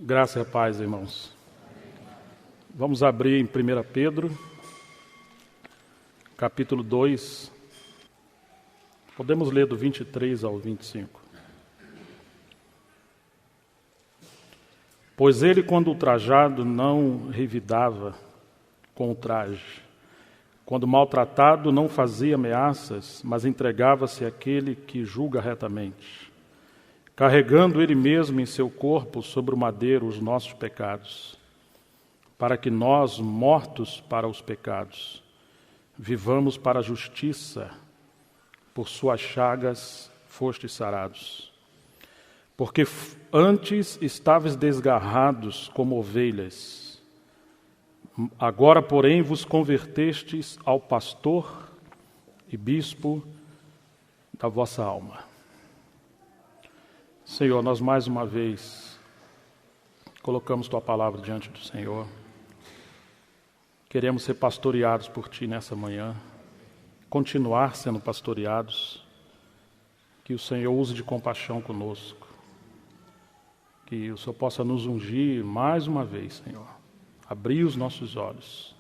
Graça e paz, irmãos. Vamos abrir em 1 Pedro, capítulo 2. Podemos ler do 23 ao 25. Pois ele, quando ultrajado, não revidava com o traje. Quando maltratado, não fazia ameaças, mas entregava-se àquele que julga retamente, carregando ele mesmo em seu corpo sobre o madeiro os nossos pecados, para que nós, mortos para os pecados, vivamos para a justiça. Por suas chagas fostes sarados. Porque antes estáveis desgarrados como ovelhas, agora, porém, vos convertestes ao pastor e bispo da vossa alma. Senhor, nós mais uma vez colocamos Tua palavra diante do Senhor. Queremos ser pastoreados por Ti nessa manhã, continuar sendo pastoreados, que o Senhor use de compaixão conosco, que o Senhor possa nos ungir mais uma vez, Senhor, abrir os nossos olhos,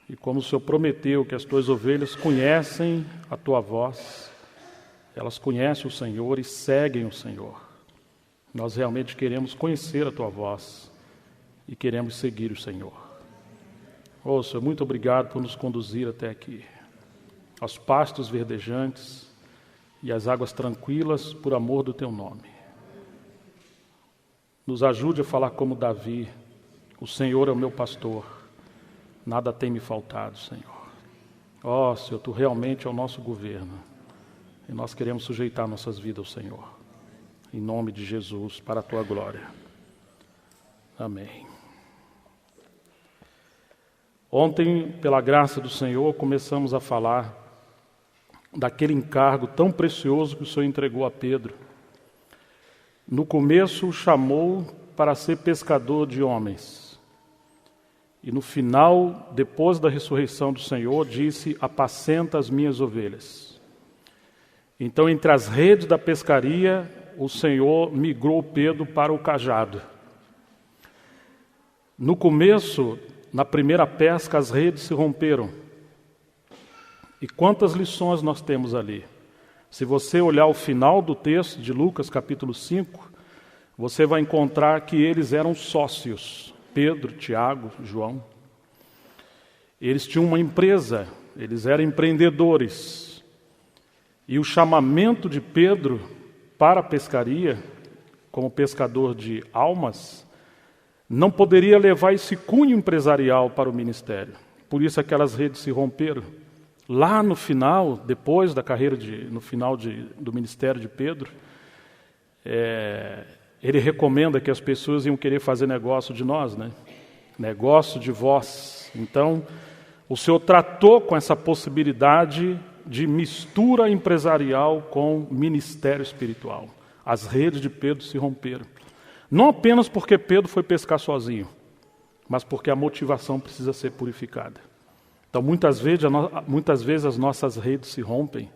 e como o Senhor prometeu que as Tuas ovelhas conhecem a Tua voz, elas conhecem o Senhor e seguem o Senhor. Nós realmente queremos conhecer a Tua voz e queremos seguir o Senhor. Oh, Senhor, muito obrigado por nos conduzir até aqui, aos pastos verdejantes e às águas tranquilas, por amor do Teu nome. Nos ajude a falar como Davi: o Senhor é o meu pastor, nada tem me faltado, Senhor. Ó, Senhor, Tu realmente é o nosso governo, e nós queremos sujeitar nossas vidas ao Senhor, em nome de Jesus, para a Tua glória. Amém. Ontem, pela graça do Senhor, começamos a falar daquele encargo tão precioso que o Senhor entregou a Pedro. No começo, o chamou para ser pescador de homens. E no final, depois da ressurreição do Senhor, disse: apacenta as minhas ovelhas. Então, entre as redes da pescaria, o Senhor migrou Pedro para o cajado. No começo, na primeira pesca, as redes se romperam. E quantas lições nós temos ali? Se você olhar o final do texto de Lucas, capítulo 5, você vai encontrar que eles eram sócios, Pedro, Tiago, João. Eles tinham uma empresa, eles eram empreendedores. E o chamamento de Pedro para a pescaria, como pescador de almas, não poderia levar esse cunho empresarial para o ministério. Por isso aquelas redes se romperam. Lá no final, depois da carreira, no final do ministério de Pedro, ele recomenda que as pessoas iam querer fazer negócio de nós, né? Negócio de vós. Então, o Senhor tratou com essa possibilidade de mistura empresarial com ministério espiritual. As redes de Pedro se romperam. Não apenas porque Pedro foi pescar sozinho, mas porque a motivação precisa ser purificada. Então, muitas vezes as nossas redes se rompem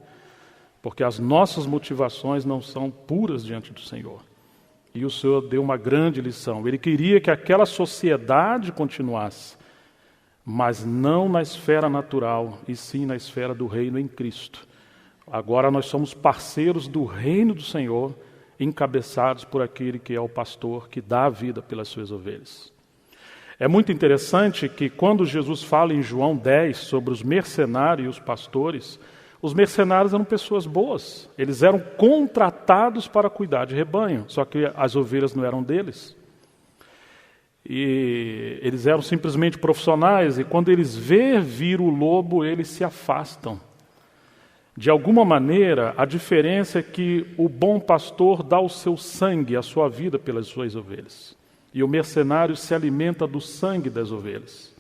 porque as nossas motivações não são puras diante do Senhor. E o Senhor deu uma grande lição. Ele queria que aquela sociedade continuasse, mas não na esfera natural, e sim na esfera do reino em Cristo. Agora nós somos parceiros do reino do Senhor, encabeçados por aquele que é o pastor, que dá a vida pelas suas ovelhas. É muito interessante que quando Jesus fala em João 10 sobre os mercenários e os pastores, os mercenários eram pessoas boas, eles eram contratados para cuidar de rebanho, só que as ovelhas não eram deles. E eles eram simplesmente profissionais, e quando eles vir o lobo, eles se afastam. De alguma maneira, a diferença é que o bom pastor dá o seu sangue, a sua vida pelas suas ovelhas. E o mercenário se alimenta do sangue das ovelhas.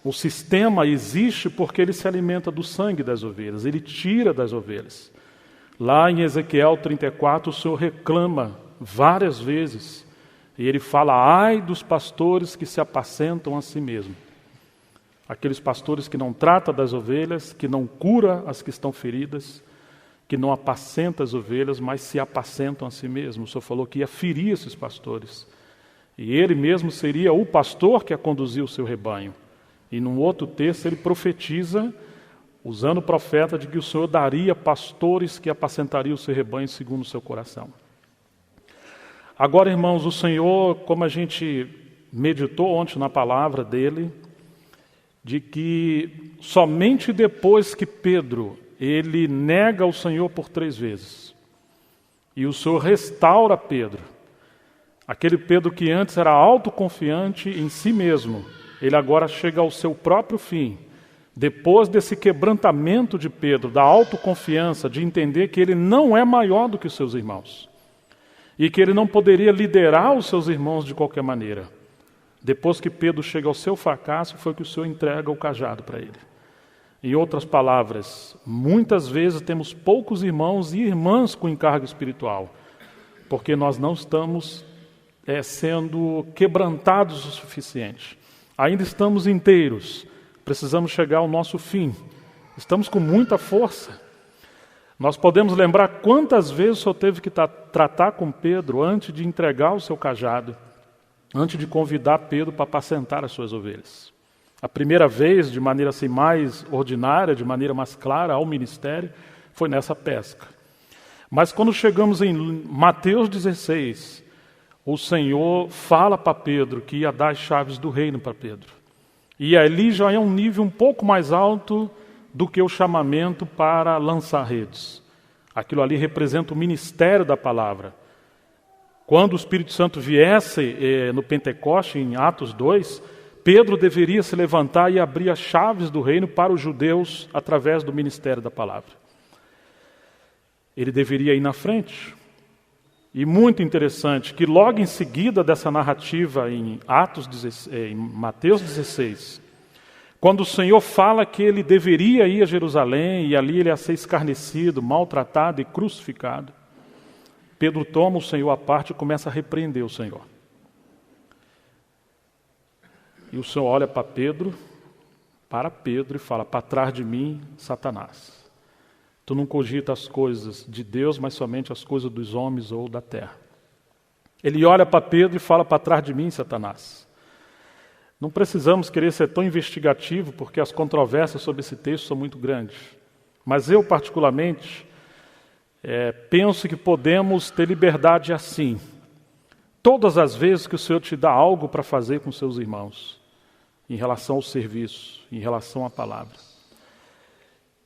O sistema existe porque ele se alimenta do sangue das ovelhas, ele tira das ovelhas. Lá em Ezequiel 34, o Senhor reclama várias vezes, e ele fala: ai dos pastores que se apacentam a si mesmos. Aqueles pastores que não tratam das ovelhas, que não cura as que estão feridas, que não apacenta as ovelhas, mas se apacentam a si mesmos. O Senhor falou que ia ferir esses pastores. E ele mesmo seria o pastor que ia conduzir o seu rebanho. E num outro texto ele profetiza, usando o profeta, de que o Senhor daria pastores que apacentariam o seu rebanho segundo o seu coração. Agora, irmãos, o Senhor, como a gente meditou ontem na palavra dele, de que somente depois que Pedro, ele nega o Senhor por 3 vezes, e o Senhor restaura Pedro, aquele Pedro que antes era autoconfiante em si mesmo, ele agora chega ao seu próprio fim. Depois desse quebrantamento de Pedro, da autoconfiança, de entender que ele não é maior do que os seus irmãos, e que ele não poderia liderar os seus irmãos de qualquer maneira. Depois que Pedro chega ao seu fracasso, foi que o Senhor entrega o cajado para ele. Em outras palavras, muitas vezes temos poucos irmãos e irmãs com encargo espiritual, porque nós não estamos sendo quebrantados o suficiente. Ainda estamos inteiros, precisamos chegar ao nosso fim. Estamos com muita força. Nós podemos lembrar quantas vezes o Senhor teve que tratar com Pedro antes de entregar o seu cajado, antes de convidar Pedro para apacentar as suas ovelhas. A primeira vez, de maneira assim mais ordinária, de maneira mais clara ao ministério, foi nessa pesca. Mas quando chegamos em Mateus 16, o Senhor fala para Pedro que ia dar as chaves do reino para Pedro. E ali já é um nível um pouco mais alto do que o chamamento para lançar redes. Aquilo ali representa o ministério da palavra. Quando o Espírito Santo viesse no Pentecoste, em Atos 2, Pedro deveria se levantar e abrir as chaves do reino para os judeus através do ministério da palavra. Ele deveria ir na frente. E muito interessante que logo em seguida dessa narrativa em Mateus 16, quando o Senhor fala que ele deveria ir a Jerusalém e ali ele ia ser escarnecido, maltratado e crucificado, Pedro toma o Senhor à parte e começa a repreender o Senhor. E o Senhor olha para Pedro e fala: para trás de mim, Satanás. Tu não cogita as coisas de Deus, mas somente as coisas dos homens ou da terra. Ele olha para Pedro e fala: para trás de mim, Satanás. Não precisamos querer ser tão investigativo, porque as controvérsias sobre esse texto são muito grandes. Mas eu, particularmente, penso que podemos ter liberdade assim. Todas as vezes que o Senhor te dá algo para fazer com seus irmãos, em relação ao serviço, em relação à palavra.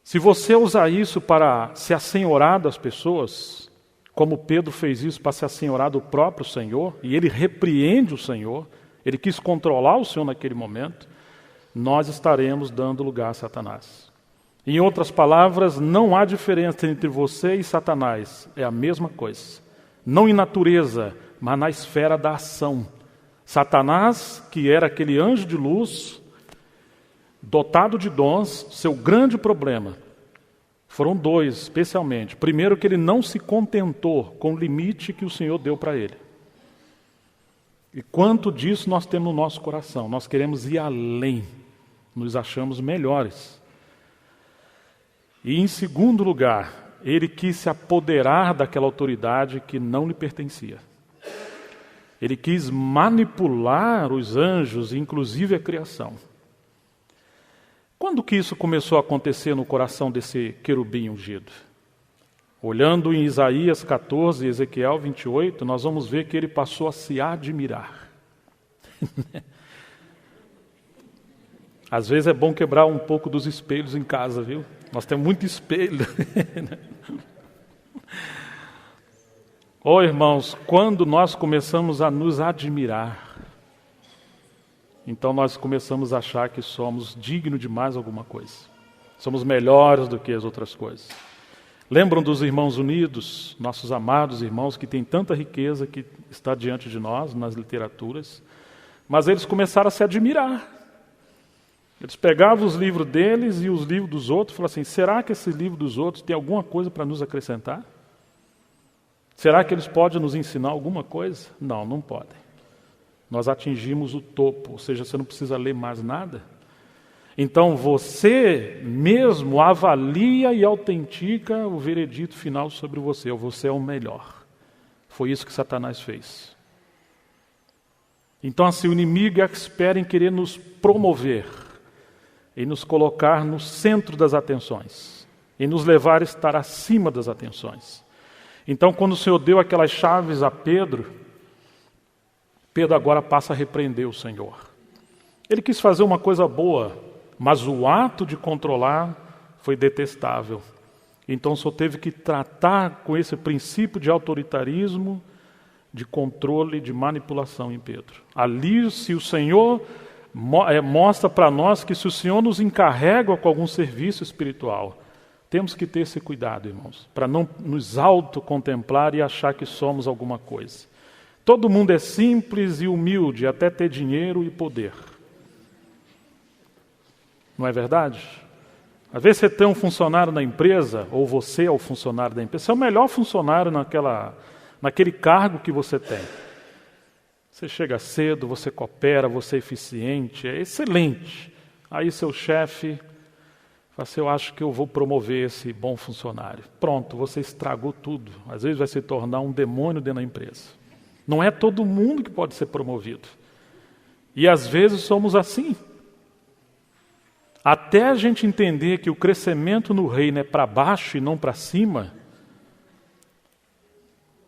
Se você usar isso para se assenhorar das pessoas, como Pedro fez isso para se assenhorar do próprio Senhor, e ele repreende o Senhor, ele quis controlar o Senhor naquele momento, nós estaremos dando lugar a Satanás. Em outras palavras, não há diferença entre você e Satanás, é a mesma coisa. Não em natureza, mas na esfera da ação. Satanás, que era aquele anjo de luz, dotado de dons, seu grande problema foram 2, especialmente. Primeiro, que ele não se contentou com o limite que o Senhor deu para ele. E quanto disso nós temos no nosso coração? Nós queremos ir além, nos achamos melhores. E em segundo lugar, ele quis se apoderar daquela autoridade que não lhe pertencia. Ele quis manipular os anjos, inclusive a criação. Quando que isso começou a acontecer no coração desse querubim ungido? Olhando em Isaías 14 e Ezequiel 28, nós vamos ver que ele passou a se admirar. Às vezes é bom quebrar um pouco dos espelhos em casa, viu? Nós temos muito espelho. Irmãos, quando nós começamos a nos admirar, então nós começamos a achar que somos dignos de mais alguma coisa. Somos melhores do que as outras coisas. Lembram dos irmãos unidos, nossos amados irmãos que têm tanta riqueza que está diante de nós nas literaturas, mas eles começaram a se admirar. Eles pegavam os livros deles e os livros dos outros e falavam assim: será que esse livro dos outros tem alguma coisa para nos acrescentar? Será que eles podem nos ensinar alguma coisa? Não, não podem. Nós atingimos o topo, ou seja, você não precisa ler mais nada. Então você mesmo avalia e autentica o veredito final sobre você. Você é o melhor. Foi isso que Satanás fez. Então assim, o inimigo é expert em querer nos promover, em nos colocar no centro das atenções, em nos levar a estar acima das atenções. Então quando o Senhor deu aquelas chaves a Pedro, Pedro agora passa a repreender o Senhor. Ele quis fazer uma coisa boa, mas o ato de controlar foi detestável. Então o Senhor teve que tratar com esse princípio de autoritarismo, de controle, de manipulação em Pedro. Ali, se o Senhor mostra para nós que se o Senhor nos encarrega com algum serviço espiritual, temos que ter esse cuidado, irmãos, para não nos autocontemplar e achar que somos alguma coisa. Todo mundo é simples e humilde, até ter dinheiro e poder. Não é verdade? Às vezes você tem um funcionário na empresa, ou você é o funcionário da empresa, você é o melhor funcionário naquele cargo que você tem. Você chega cedo, você coopera, você é eficiente, é excelente. Aí seu chefe fala assim, eu acho que eu vou promover esse bom funcionário. Pronto, você estragou tudo. Às vezes vai se tornar um demônio dentro da empresa. Não é todo mundo que pode ser promovido. E às vezes somos assim. Até a gente entender que o crescimento no reino é para baixo e não para cima,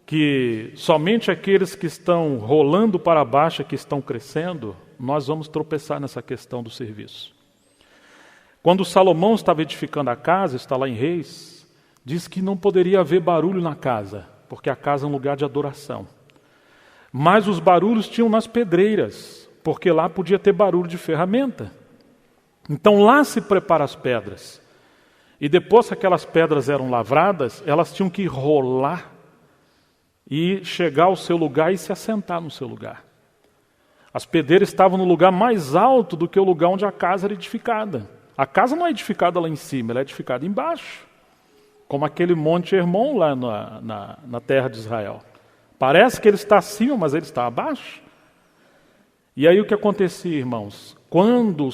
que somente aqueles que estão rolando para baixo é que estão crescendo, nós vamos tropeçar nessa questão do serviço. Quando Salomão estava edificando a casa, está lá em Reis, diz que não poderia haver barulho na casa, porque a casa é um lugar de adoração. Mas os barulhos tinham nas pedreiras, porque lá podia ter barulho de ferramenta. Então lá se prepara as pedras. E depois que aquelas pedras eram lavradas, elas tinham que rolar e chegar ao seu lugar e se assentar no seu lugar. As pedreiras estavam no lugar mais alto do que o lugar onde a casa era edificada. A casa não é edificada lá em cima, ela é edificada embaixo. Como aquele Monte Hermon lá na terra de Israel. Parece que ele está acima, mas ele está abaixo. E aí o que acontecia, irmãos? Quando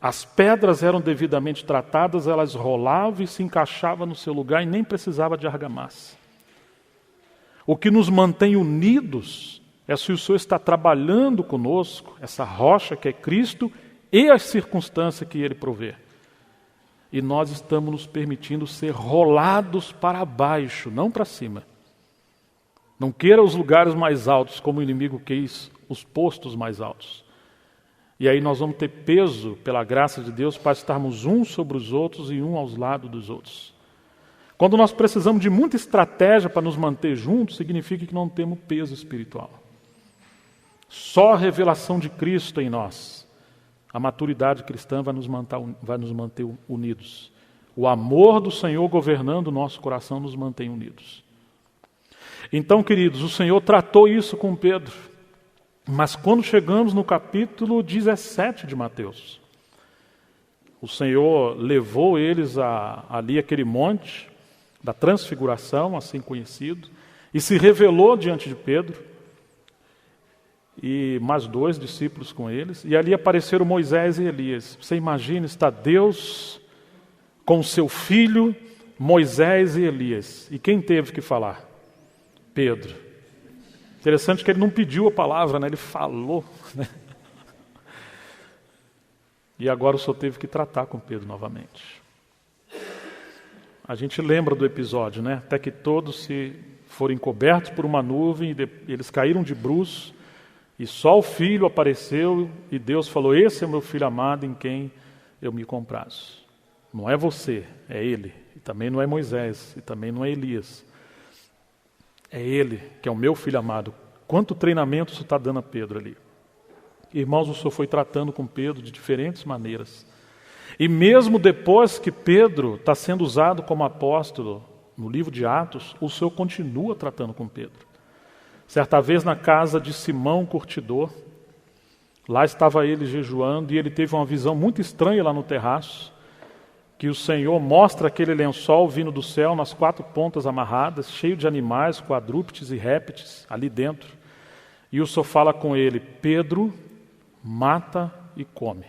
as pedras eram devidamente tratadas, elas rolavam e se encaixavam no seu lugar e nem precisava de argamassa. O que nos mantém unidos é se o Senhor está trabalhando conosco, essa rocha que é Cristo e as circunstâncias que Ele provê. E nós estamos nos permitindo ser rolados para baixo, não para cima. Não queira os lugares mais altos, como o inimigo quis, os postos mais altos. E aí nós vamos ter peso, pela graça de Deus, para estarmos uns sobre os outros e um aos lados dos outros. Quando nós precisamos de muita estratégia para nos manter juntos, significa que não temos peso espiritual. Só a revelação de Cristo em nós, a maturidade cristã vai nos manter unidos. O amor do Senhor governando o nosso coração nos mantém unidos. Então, queridos, o Senhor tratou isso com Pedro. Mas quando chegamos no capítulo 17 de Mateus, o Senhor levou eles ali aquele monte da transfiguração, assim conhecido, e se revelou diante de Pedro e mais 2 discípulos com eles, e ali apareceram Moisés e Elias. Você imagina, está Deus com seu filho, Moisés e Elias. E quem teve que falar? Pedro. Interessante que ele não pediu a palavra, né? Ele falou. Né? E agora o Senhor teve que tratar com Pedro novamente. A gente lembra do episódio, né? Até que todos se foram cobertos por uma nuvem, e eles caíram de bruços, e só o filho apareceu, e Deus falou, esse é o meu filho amado em quem eu me comprazo. Não é você, é ele. E também não é Moisés, e também não é Elias. É ele que é o meu filho amado. Quanto treinamento isso está dando a Pedro ali. Irmãos, o Senhor foi tratando com Pedro de diferentes maneiras. E mesmo depois que Pedro está sendo usado como apóstolo no livro de Atos, o Senhor continua tratando com Pedro. Certa vez na casa de Simão Curtidor, lá estava ele jejuando e ele teve uma visão muito estranha lá no terraço, que o Senhor mostra aquele lençol vindo do céu nas 4 pontas amarradas, cheio de animais, quadrúpedes e répteis ali dentro. E o Senhor fala com ele, Pedro, mata e come.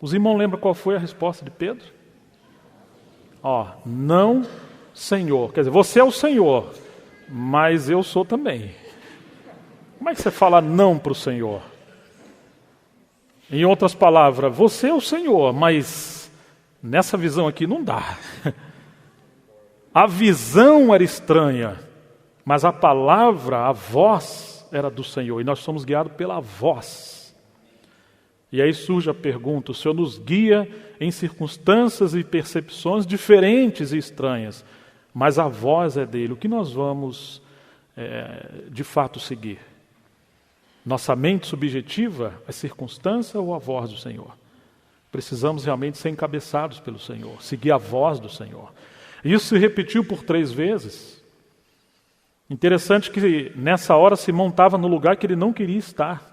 Os irmãos lembram qual foi a resposta de Pedro? Não, Senhor. Quer dizer, você é o Senhor, mas eu sou também. Como é que você fala não para o Senhor? Em outras palavras, você é o Senhor, mas nessa visão aqui não dá. A visão era estranha, mas a palavra, a voz era do Senhor, e nós somos guiados pela voz. E aí surge a pergunta: o Senhor nos guia em circunstâncias e percepções diferentes e estranhas, mas a voz é dele. O que nós vamos de fato seguir? Nossa mente subjetiva, a circunstância ou a voz do Senhor? Precisamos realmente ser encabeçados pelo Senhor, seguir a voz do Senhor. Isso se repetiu por 3 vezes. Interessante que nessa hora Simão estava no lugar que ele não queria estar.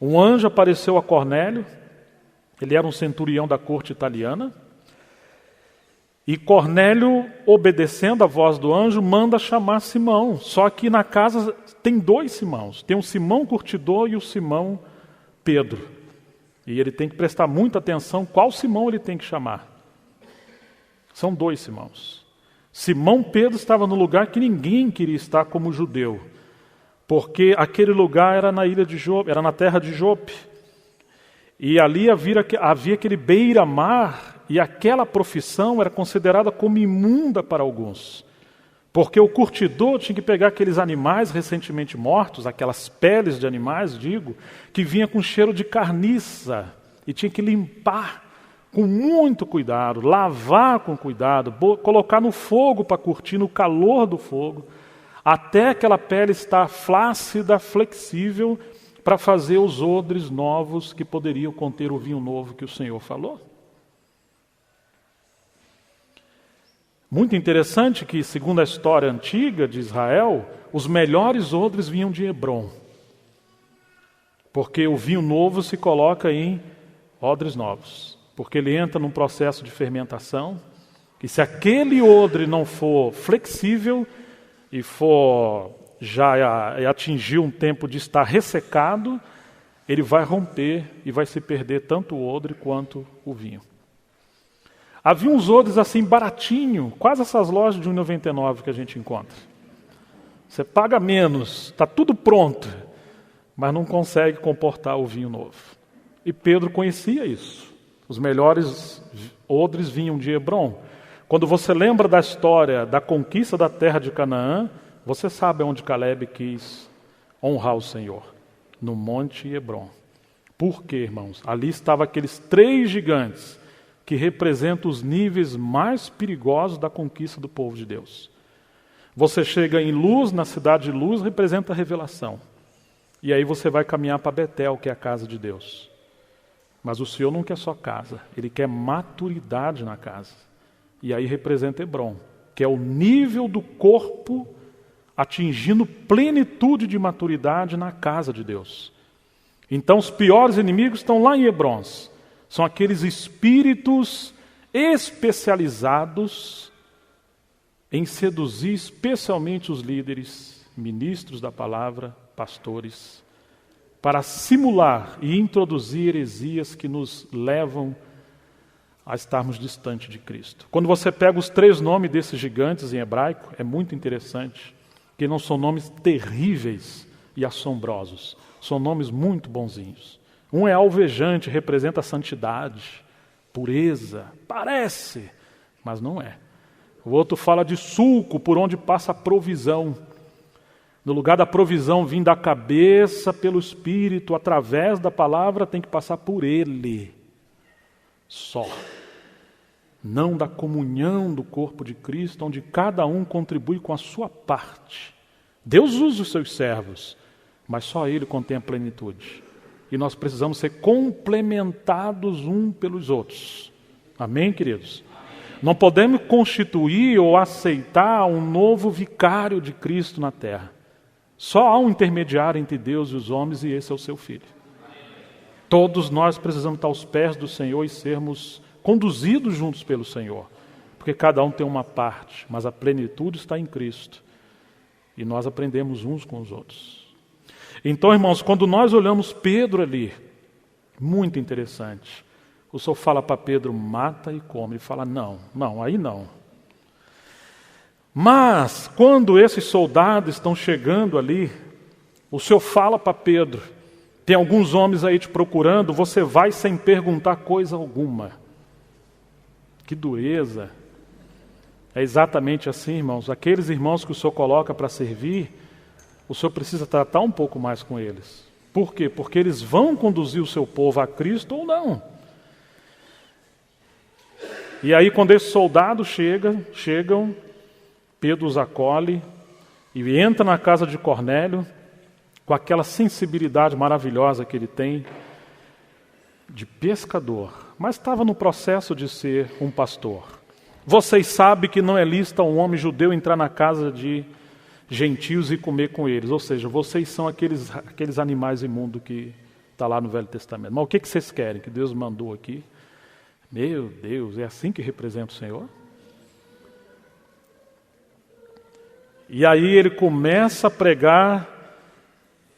Um anjo apareceu a Cornélio, ele era um centurião da corte italiana, e Cornélio, obedecendo a voz do anjo, manda chamar Simão. Só que na casa tem 2 Simãos, tem o Simão curtidor e o Simão Pedro. E ele tem que prestar muita atenção qual Simão ele tem que chamar. São 2 Simãos. Simão Pedro estava no lugar que ninguém queria estar como judeu, porque aquele lugar era na ilha de Jope, era na terra de Jope. E ali havia aquele beira-mar, e aquela profissão era considerada como imunda para alguns. Porque o curtidor tinha que pegar aqueles animais recentemente mortos, aquelas peles de animais, que vinha com cheiro de carniça, e tinha que limpar com muito cuidado, lavar com cuidado, colocar no fogo para curtir, no calor do fogo, até aquela pele estar flácida, flexível, para fazer os odres novos que poderiam conter o vinho novo que o Senhor falou. Muito interessante que, segundo a história antiga de Israel, os melhores odres vinham de Hebrom. Porque o vinho novo se coloca em odres novos. Porque ele entra num processo de fermentação, e se aquele odre não for flexível e for já atingir um tempo de estar ressecado, ele vai romper e vai se perder tanto o odre quanto o vinho. Havia uns odres assim baratinho, quase essas lojas de R$1,99 que a gente encontra. Você paga menos, está tudo pronto, mas não consegue comportar o vinho novo. E Pedro conhecia isso. Os melhores odres vinham de Hebrom. Quando você lembra da história da conquista da terra de Canaã, você sabe onde Caleb quis honrar o Senhor, no Monte Hebrom. Por quê, irmãos? Ali estavam aqueles 3 gigantes que representam os níveis mais perigosos da conquista do povo de Deus. Você chega em Luz, na cidade de Luz, representa a revelação. E aí você vai caminhar para Betel, que é a casa de Deus. Mas o Senhor não quer só casa, Ele quer maturidade na casa. E aí representa Hebrom, que é o nível do corpo atingindo plenitude de maturidade na casa de Deus. Então os piores inimigos estão lá em Hebrom. São aqueles espíritos especializados em seduzir especialmente os líderes, ministros da palavra, pastores, para simular e introduzir heresias que nos levam a estarmos distantes de Cristo. Quando você pega os 3 nomes desses gigantes em hebraico, é muito interessante, que não são nomes terríveis e assombrosos, são nomes muito bonzinhos. Um é alvejante, representa a santidade, pureza, parece, mas não é. O outro fala de sulco, por onde passa a provisão. No lugar da provisão vir da cabeça pelo Espírito, através da palavra, tem que passar por ele. Só. Não da comunhão do corpo de Cristo, onde cada um contribui com a sua parte. Deus usa os seus servos, mas só Ele contém a plenitude. E nós precisamos ser complementados uns pelos outros. Amém, queridos? Não podemos constituir ou aceitar um novo vicário de Cristo na terra. Só há um intermediário entre Deus e os homens, e esse é o seu Filho. Todos nós precisamos estar aos pés do Senhor e sermos conduzidos juntos pelo Senhor. Porque cada um tem uma parte, mas a plenitude está em Cristo. E nós aprendemos uns com os outros. Então, irmãos, quando nós olhamos Pedro ali, muito interessante. O Senhor fala para Pedro, mata e come. Ele fala, não, aí não. Mas, quando esses soldados estão chegando ali, o Senhor fala para Pedro, Tem alguns homens aí te procurando, você vai sem perguntar coisa alguma. Que dureza. É exatamente assim, irmãos. Aqueles irmãos que o Senhor coloca para servir, o Senhor precisa tratar um pouco mais com eles. Por quê? Porque eles vão conduzir o seu povo a Cristo ou não. E aí, quando esses soldados chegam, Pedro os acolhe e entra na casa de Cornélio com aquela sensibilidade maravilhosa que ele tem de pescador, mas estava no processo de ser um pastor. Vocês sabem que não é lícito a um homem judeu entrar na casa de gentios e comer com eles. Ou seja, vocês são aqueles animais imundos que está lá no Velho Testamento. Mas o que vocês querem? Que Deus mandou aqui? Meu Deus, é assim que representa o Senhor? E aí ele começa a pregar,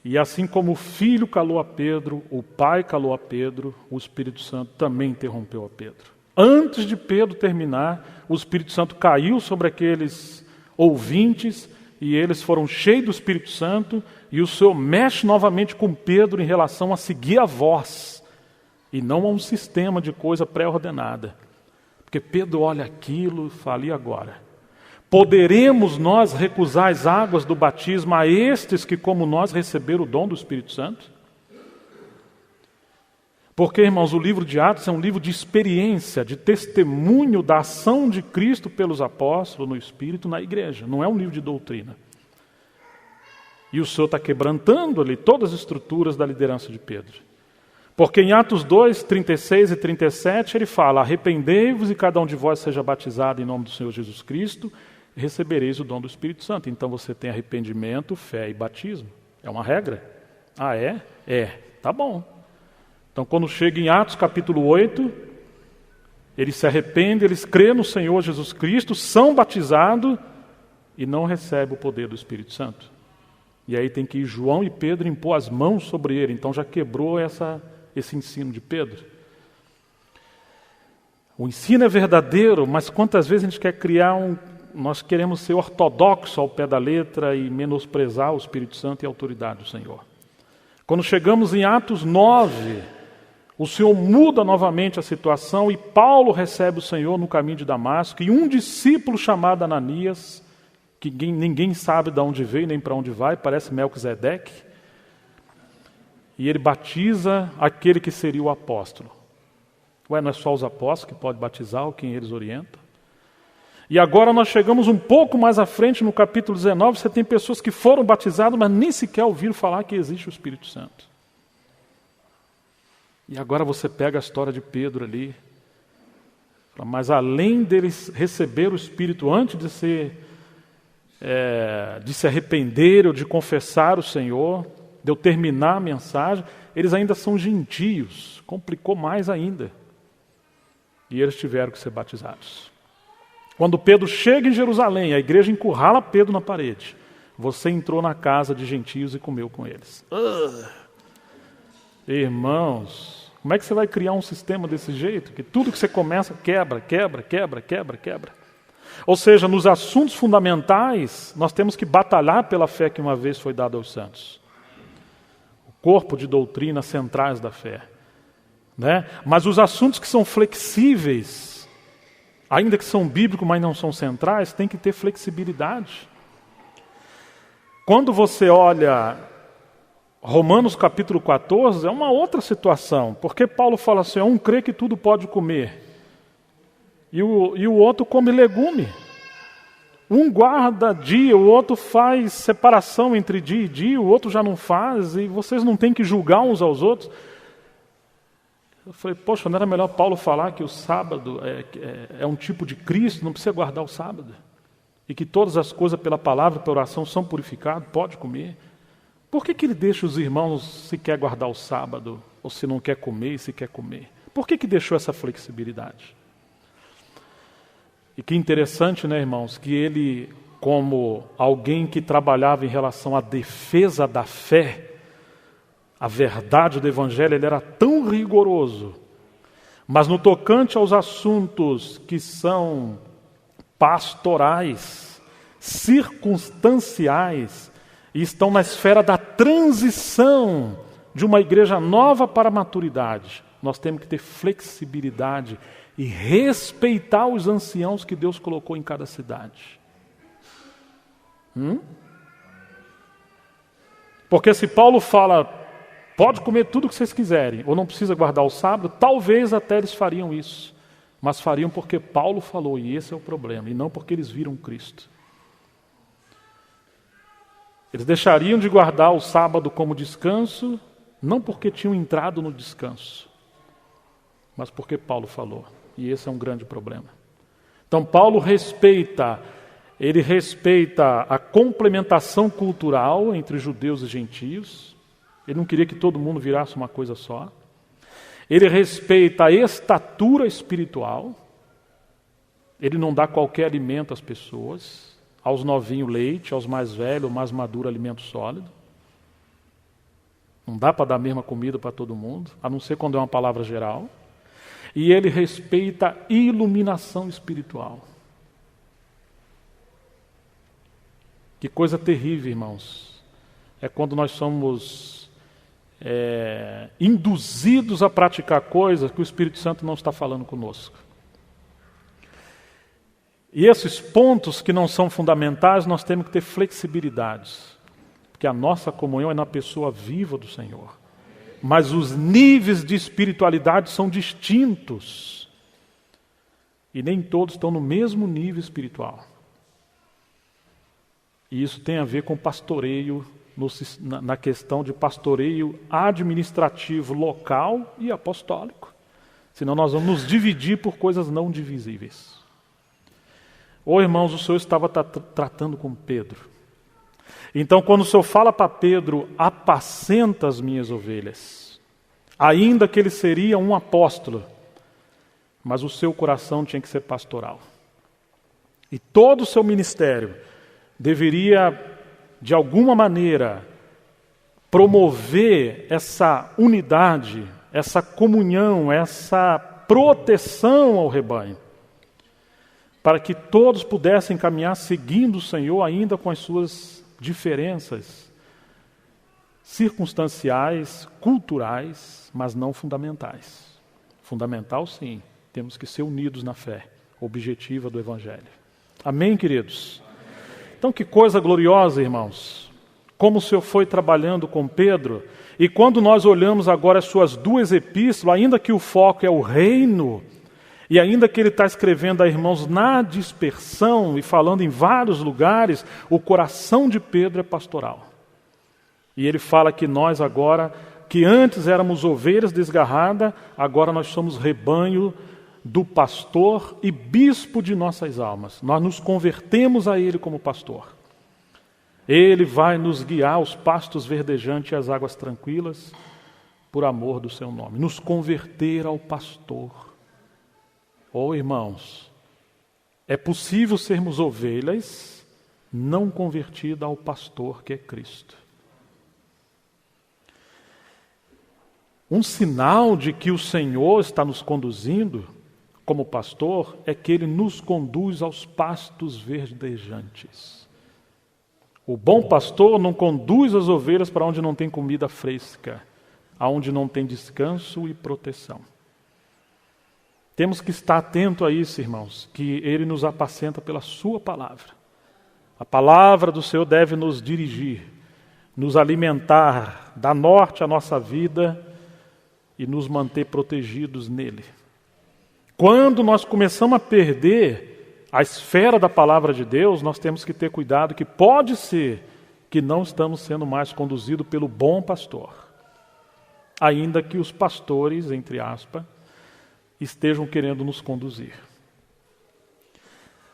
e assim como o Filho calou a Pedro, o Pai calou a Pedro, o Espírito Santo também interrompeu a Pedro. Antes de Pedro terminar, o Espírito Santo caiu sobre aqueles ouvintes, e eles foram cheios do Espírito Santo, e o Senhor mexe novamente com Pedro em relação a seguir a voz, e não a um sistema de coisa pré-ordenada. Porque Pedro olha aquilo e fala, e agora? Poderemos nós recusar as águas do batismo a estes que, como nós, receberam o dom do Espírito Santo? Porque, irmãos, o livro de Atos é um livro de experiência, de testemunho da ação de Cristo pelos apóstolos, no Espírito, na igreja. Não é um livro de doutrina. E o Senhor está quebrantando ali todas as estruturas da liderança de Pedro. Porque em Atos 2, 36 e 37, ele fala, arrependei-vos e cada um de vós seja batizado em nome do Senhor Jesus Cristo, e recebereis o dom do Espírito Santo. Então você tem arrependimento, fé e batismo. É uma regra? Ah, é? É. Tá bom. Então quando chega em Atos capítulo 8, eles se arrependem, eles creem no Senhor Jesus Cristo, são batizados e não recebem o poder do Espírito Santo. E aí tem que ir João e Pedro impor as mãos sobre ele. Então já quebrou esse ensino de Pedro. O ensino é verdadeiro, mas quantas vezes a gente quer nós queremos ser ortodoxo ao pé da letra e menosprezar o Espírito Santo e a autoridade do Senhor. Quando chegamos em Atos 9, o Senhor muda novamente a situação e Paulo recebe o Senhor no caminho de Damasco e um discípulo chamado Ananias, que ninguém sabe de onde veio nem para onde vai, parece Melquisedeque, e ele batiza aquele que seria o apóstolo. Ué, não é só os apóstolos que podem batizar ou quem eles orientam? E agora nós chegamos um pouco mais à frente, no capítulo 19, você tem pessoas que foram batizadas, mas nem sequer ouviram falar que existe o Espírito Santo. E agora você pega a história de Pedro ali, mas além deles receber o Espírito antes de se arrepender ou de confessar o Senhor, de eu terminar a mensagem, eles ainda são gentios, complicou mais ainda. E eles tiveram que ser batizados. Quando Pedro chega em Jerusalém, a igreja encurrala Pedro na parede. Você entrou na casa de gentios e comeu com eles. Irmãos, como é que você vai criar um sistema desse jeito? Que tudo que você começa quebra. Ou seja, nos assuntos fundamentais, nós temos que batalhar pela fé que uma vez foi dada aos santos. O corpo de doutrinas centrais da fé. Né? Mas os assuntos que são flexíveis, ainda que são bíblicos, mas não são centrais, tem que ter flexibilidade. Quando você olha Romanos capítulo 14, é uma outra situação, porque Paulo fala assim, um crê que tudo pode comer, e o outro come legume. Um guarda dia, o outro faz separação entre dia e dia, o outro já não faz, e vocês não têm que julgar uns aos outros. Eu falei, poxa, não era melhor Paulo falar que o sábado é um tipo de Cristo, não precisa guardar o sábado? E que todas as coisas pela palavra, pela oração são purificadas, pode comer? Por que ele deixa os irmãos se quer guardar o sábado, ou se não quer comer e se quer comer? Por que deixou essa flexibilidade? E que interessante, né, irmãos, que ele, como alguém que trabalhava em relação à defesa da fé, a verdade do Evangelho, ele era tão rigoroso, mas no tocante aos assuntos que são pastorais, circunstanciais, e estão na esfera da transição de uma igreja nova para a maturidade, nós temos que ter flexibilidade e respeitar os anciãos que Deus colocou em cada cidade. Porque se Paulo fala, pode comer tudo o que vocês quiserem, ou não precisa guardar o sábado, talvez até eles fariam isso. Mas fariam porque Paulo falou, e esse é o problema, e não porque eles viram Cristo. Eles deixariam de guardar o sábado como descanso, não porque tinham entrado no descanso, mas porque Paulo falou. E esse é um grande problema. Então Paulo respeita a complementação cultural entre judeus e gentios. Ele não queria que todo mundo virasse uma coisa só. Ele respeita a estatura espiritual. Ele não dá qualquer alimento às pessoas. Aos novinhos leite, aos mais velhos, mais maduro alimento sólido. Não dá para dar a mesma comida para todo mundo, a não ser quando é uma palavra geral. E ele respeita a iluminação espiritual. Que coisa terrível, irmãos. É quando nós somos induzidos a praticar coisas que o Espírito Santo não está falando conosco. E esses pontos que não são fundamentais, nós temos que ter flexibilidades. Porque a nossa comunhão é na pessoa viva do Senhor. Mas os níveis de espiritualidade são distintos. E nem todos estão no mesmo nível espiritual. E isso tem a ver com pastoreio, na questão de pastoreio administrativo local e apostólico. Senão nós vamos nos dividir por coisas não divisíveis. Irmãos, o Senhor estava tratando com Pedro. Então, quando o Senhor fala para Pedro, apacenta as minhas ovelhas, ainda que ele seria um apóstolo, mas o seu coração tinha que ser pastoral. E todo o seu ministério deveria, de alguma maneira, promover essa unidade, essa comunhão, essa proteção ao rebanho, para que todos pudessem caminhar seguindo o Senhor, ainda com as suas diferenças circunstanciais, culturais, mas não fundamentais. Fundamental, sim, temos que ser unidos na fé objetiva do Evangelho. Amém, queridos? Então, que coisa gloriosa, irmãos, como o Senhor foi trabalhando com Pedro, e quando nós olhamos agora as suas duas epístolas, ainda que o foco é o reino, e ainda que ele está escrevendo a irmãos na dispersão e falando em vários lugares, o coração de Pedro é pastoral. E ele fala que nós agora, que antes éramos ovelhas desgarradas, agora nós somos rebanho do pastor e bispo de nossas almas. Nós nos convertemos a ele como pastor. Ele vai nos guiar aos pastos verdejantes e às águas tranquilas, por amor do seu nome. Nos converter ao pastor. Irmãos, é possível sermos ovelhas não convertidas ao pastor que é Cristo. Um sinal de que o Senhor está nos conduzindo como pastor é que Ele nos conduz aos pastos verdejantes. O bom pastor não conduz as ovelhas para onde não tem comida fresca, aonde não tem descanso e proteção. Temos que estar atento a isso, irmãos, que Ele nos apacenta pela Sua palavra. A palavra do Senhor deve nos dirigir, nos alimentar, dar norte à nossa vida e nos manter protegidos nele. Quando nós começamos a perder a esfera da palavra de Deus, nós temos que ter cuidado que pode ser que não estamos sendo mais conduzidos pelo bom pastor. Ainda que os pastores, entre aspas, estejam querendo nos conduzir.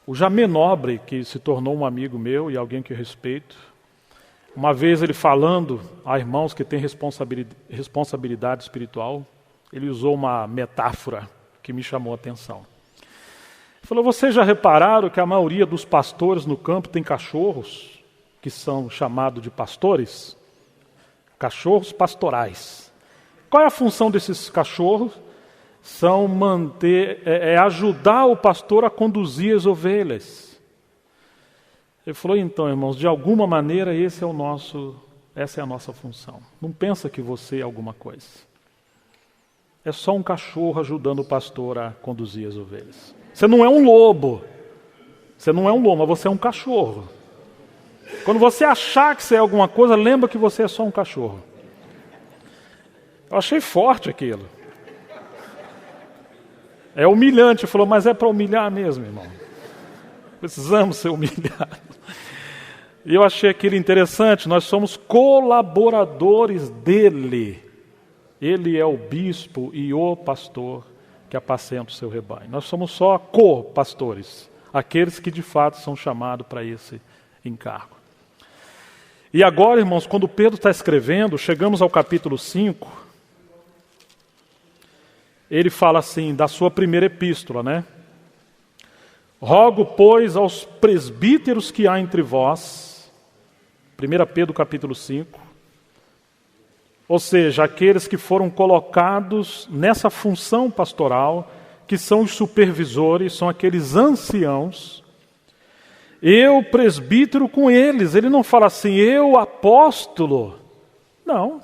O Jamê Nobre, que se tornou um amigo meu e alguém que eu respeito, uma vez ele falando a irmãos que têm responsabilidade espiritual, ele usou uma metáfora que me chamou a atenção. Ele falou, vocês já repararam que a maioria dos pastores no campo tem cachorros, que são chamados de pastores? Cachorros pastorais. Qual é a função desses cachorros? São ajudar o pastor a conduzir as ovelhas. Ele falou, então, irmãos, de alguma maneira esse é o nosso Essa é a nossa função. Não pensa que você é alguma coisa. É só um cachorro ajudando o pastor a conduzir as ovelhas. Você não é um lobo. Você não é um lobo, mas você é um cachorro. Quando você achar que você é alguma coisa, lembra que você é só um cachorro. Eu achei forte aquilo. É humilhante. Ele falou, mas é para humilhar mesmo, irmão. Precisamos ser humilhados. E eu achei aquilo interessante. Nós somos colaboradores dele. Ele é o bispo e o pastor que apacenta o seu rebanho. Nós somos só co-pastores, aqueles que de fato são chamados para esse encargo. E agora, irmãos, quando Pedro está escrevendo, chegamos ao capítulo 5, ele fala assim, da sua primeira epístola, né? Rogo, pois, aos presbíteros que há entre vós, 1 Pedro capítulo 5, ou seja, aqueles que foram colocados nessa função pastoral, que são os supervisores, são aqueles anciãos. Eu, presbítero, com eles. Ele não fala assim, eu, apóstolo. Não.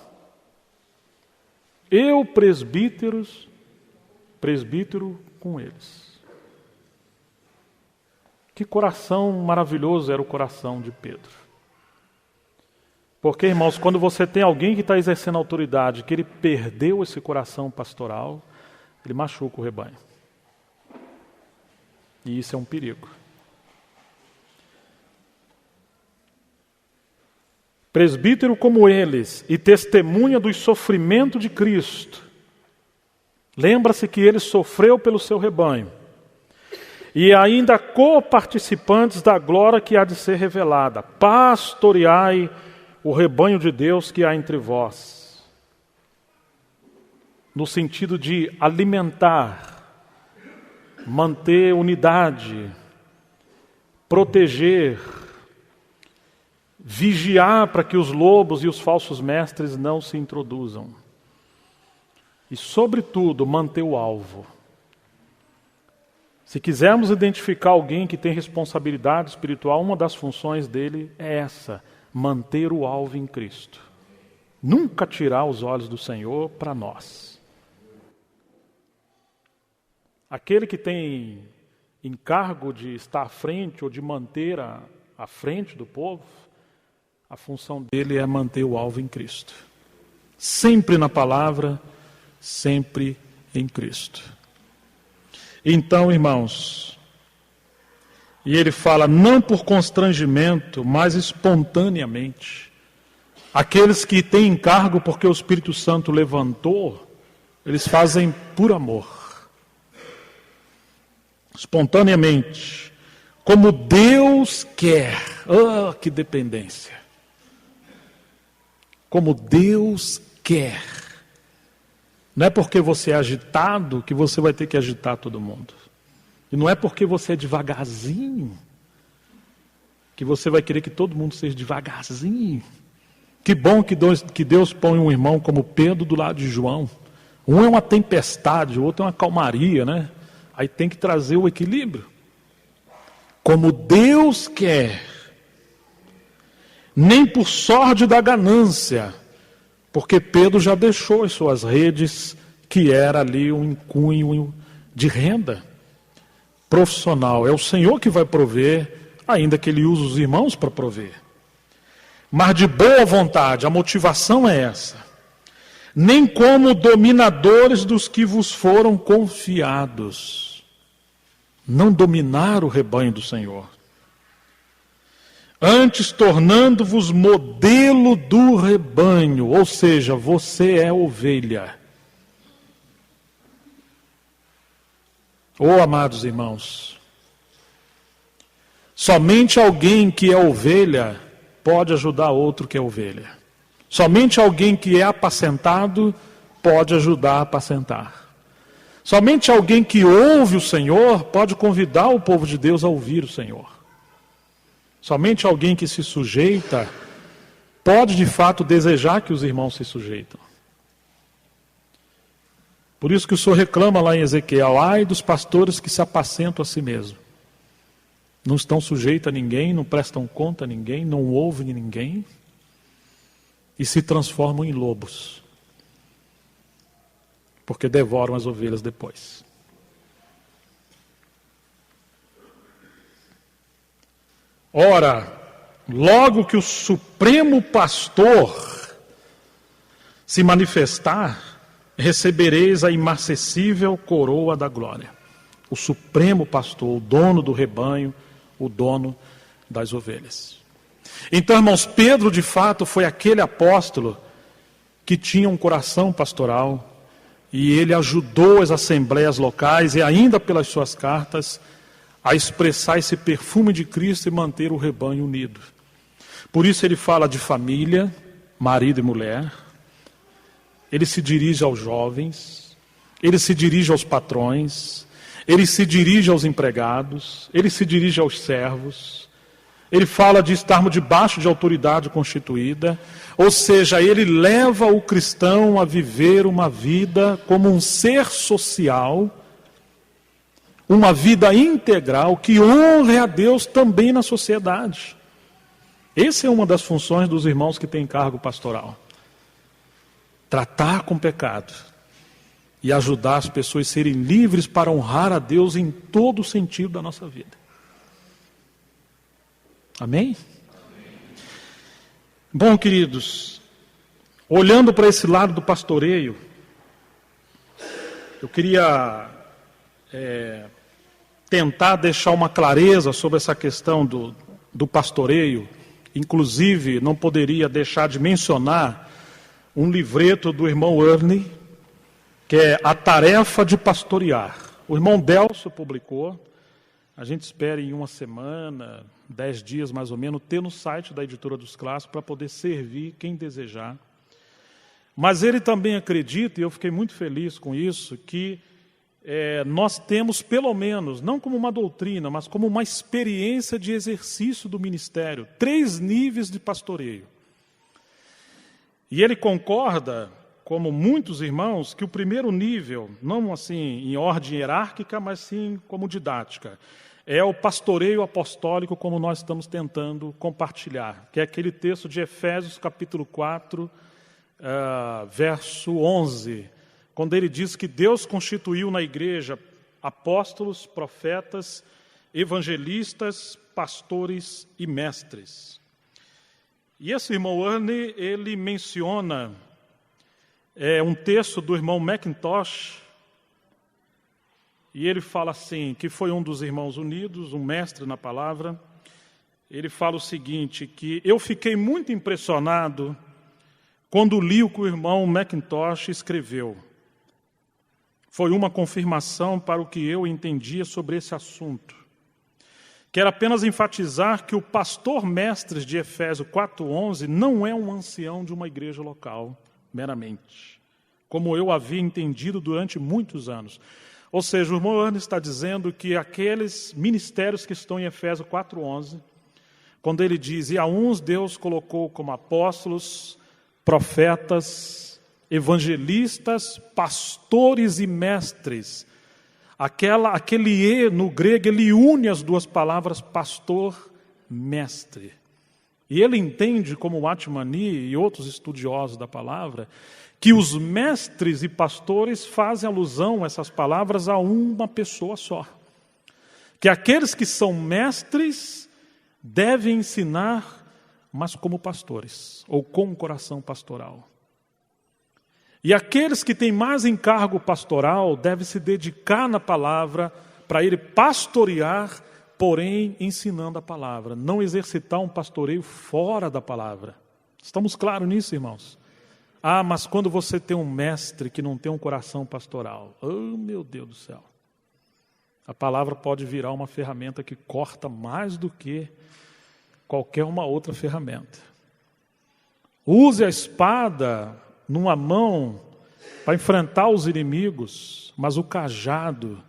Eu, presbítero com eles. Que coração maravilhoso era o coração de Pedro. Porque, irmãos, quando você tem alguém que está exercendo autoridade, que ele perdeu esse coração pastoral, ele machuca o rebanho. E isso é um perigo. Presbítero como eles, e testemunha dos sofrimentos de Cristo. Lembra-se que ele sofreu pelo seu rebanho. E ainda co-participantes da glória que há de ser revelada. Pastoreai o rebanho de Deus que há entre vós. No sentido de alimentar, manter unidade, proteger, vigiar para que os lobos e os falsos mestres não se introduzam. E, sobretudo, manter o alvo. Se quisermos identificar alguém que tem responsabilidade espiritual, uma das funções dele é essa: manter o alvo em Cristo. Nunca tirar os olhos do Senhor para nós. Aquele que tem encargo de estar à frente ou de manter à frente do povo, a função dele é manter o alvo em Cristo. Sempre na palavra, sempre em Cristo. Então, irmãos, e ele fala, não por constrangimento, mas espontaneamente. Aqueles que têm encargo porque o Espírito Santo levantou, eles fazem por amor. Espontaneamente. Como Deus quer. Ah, que dependência. Como Deus quer. Não é porque você é agitado que você vai ter que agitar todo mundo. E não é porque você é devagarzinho que você vai querer que todo mundo seja devagarzinho. Que bom que Deus põe um irmão como Pedro do lado de João. Um é uma tempestade, o outro é uma calmaria, né? Aí tem que trazer o equilíbrio. Como Deus quer. Nem por sorte da ganância. Porque Pedro já deixou as suas redes, que era ali um cunho de renda profissional. É o Senhor que vai prover, ainda que Ele use os irmãos para prover. Mas de boa vontade, a motivação é essa. Nem como dominadores dos que vos foram confiados. Não dominar o rebanho do Senhor. Antes tornando-vos modelo do rebanho, ou seja, você é ovelha. Oh, amados irmãos, somente alguém que é ovelha pode ajudar outro que é ovelha. Somente alguém que é apacentado pode ajudar a apacentar. Somente alguém que ouve o Senhor pode convidar o povo de Deus a ouvir o Senhor. Somente alguém que se sujeita pode de fato desejar que os irmãos se sujeitam. Por isso que o Senhor reclama lá em Ezequiel, ai dos pastores que se apacentam a si mesmos. Não estão sujeitos a ninguém, não prestam conta a ninguém, não ouvem ninguém. e se transformam em lobos, porque devoram as ovelhas depois. Ora, logo que o Supremo Pastor se manifestar, recebereis a imarcessível coroa da glória. O Supremo Pastor, o dono do rebanho, o dono das ovelhas. Então, irmãos, Pedro de fato foi aquele apóstolo que tinha um coração pastoral e ele ajudou as assembleias locais e ainda pelas suas cartas a expressar esse perfume de Cristo e manter o rebanho unido. Por isso ele fala de família, marido e mulher, ele se dirige aos jovens, ele se dirige aos patrões, ele se dirige aos empregados, ele se dirige aos servos, ele fala de estarmos debaixo de autoridade constituída, ou seja, ele leva o cristão a viver uma vida como um ser social, uma vida integral que honre a Deus também na sociedade. Essa é uma das funções dos irmãos que têm cargo pastoral. Tratar com pecado e ajudar as pessoas a serem livres para honrar a Deus em todo o sentido da nossa vida. Amém? Bom, queridos, olhando para esse lado do pastoreio, eu queria tentar deixar uma clareza sobre essa questão do pastoreio. Inclusive, não poderia deixar de mencionar um livreto do irmão Ernie, que é A Tarefa de Pastorear. O irmão Delso publicou. A gente espera em uma semana, 10 dias mais ou menos, ter no site da Editora dos Clássicos para poder servir quem desejar. Mas ele também acredita, e eu fiquei muito feliz com isso, que nós temos pelo menos, não como uma doutrina, mas como uma experiência de exercício do ministério, 3 níveis de pastoreio. E ele concorda, como muitos irmãos, que o primeiro nível, não assim em ordem hierárquica, mas sim como didática, é o pastoreio apostólico, como nós estamos tentando compartilhar, que é aquele texto de Efésios capítulo 4, verso 11, quando ele diz que Deus constituiu na igreja apóstolos, profetas, evangelistas, pastores e mestres. E esse irmão Ernie, ele menciona um texto do irmão McIntosh, e ele fala assim, que foi um dos irmãos unidos, um mestre na palavra. Ele fala o seguinte, que eu fiquei muito impressionado quando li o que o irmão McIntosh escreveu. Foi uma confirmação para o que eu entendia sobre esse assunto. Quero apenas enfatizar que o pastor mestre de Efésios 4:11 não é um ancião de uma igreja local, meramente, como eu havia entendido durante muitos anos. Ou seja, o irmão Ernie está dizendo que aqueles ministérios que estão em Efésios 4:11, quando ele diz, e a uns Deus colocou como apóstolos, profetas, evangelistas, pastores e mestres. Aquele E no grego, ele une as duas palavras pastor, mestre. E ele entende, como o Atmani e outros estudiosos da palavra, que os mestres e pastores fazem alusão, essas palavras, a uma pessoa só. Que aqueles que são mestres devem ensinar, mas como pastores, ou com um coração pastoral. E aqueles que têm mais encargo pastoral devem se dedicar na palavra para ele pastorear, porém ensinando a palavra. Não exercitar um pastoreio fora da palavra. Estamos claros nisso, irmãos? Ah, mas quando você tem um mestre que não tem um coração pastoral, oh meu Deus do céu, a palavra pode virar uma ferramenta que corta mais do que qualquer uma outra ferramenta. Use a espada numa mão para enfrentar os inimigos, mas o cajado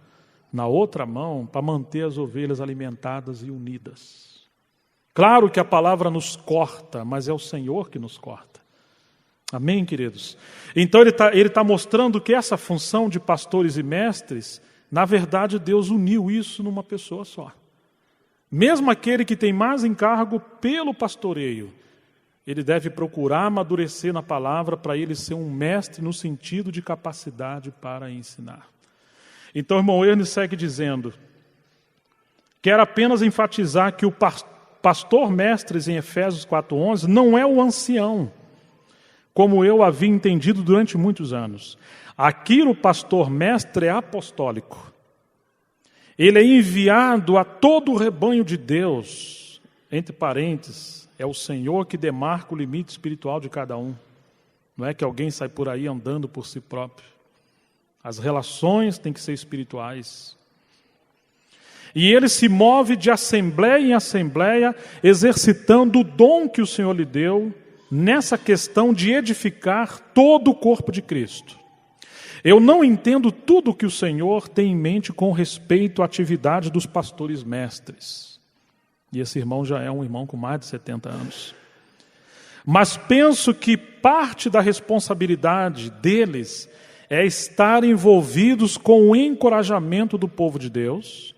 na outra mão para manter as ovelhas alimentadas e unidas. Claro que a palavra nos corta, mas é o Senhor que nos corta. Amém, queridos? Então ele tá mostrando que essa função de pastores e mestres, na verdade Deus uniu isso numa pessoa só. Mesmo aquele que tem mais encargo pelo pastoreio, ele deve procurar amadurecer na palavra para ele ser um mestre no sentido de capacidade para ensinar. Então, o irmão Ernie segue dizendo: quero apenas enfatizar que o pastor mestres em Efésios 4:11 não é o ancião, como eu havia entendido durante muitos anos. Aqui o pastor mestre é apostólico. Ele é enviado a todo o rebanho de Deus, entre parênteses, é o Senhor que demarca o limite espiritual de cada um. Não é que alguém sai por aí andando por si próprio. As relações têm que ser espirituais. E ele se move de assembleia em assembleia, exercitando o dom que o Senhor lhe deu, nessa questão de edificar todo o corpo de Cristo. Eu não entendo tudo o que o Senhor tem em mente com respeito à atividade dos pastores mestres. E esse irmão já é um irmão com mais de 70 anos. Mas penso que parte da responsabilidade deles é estar envolvidos com o encorajamento do povo de Deus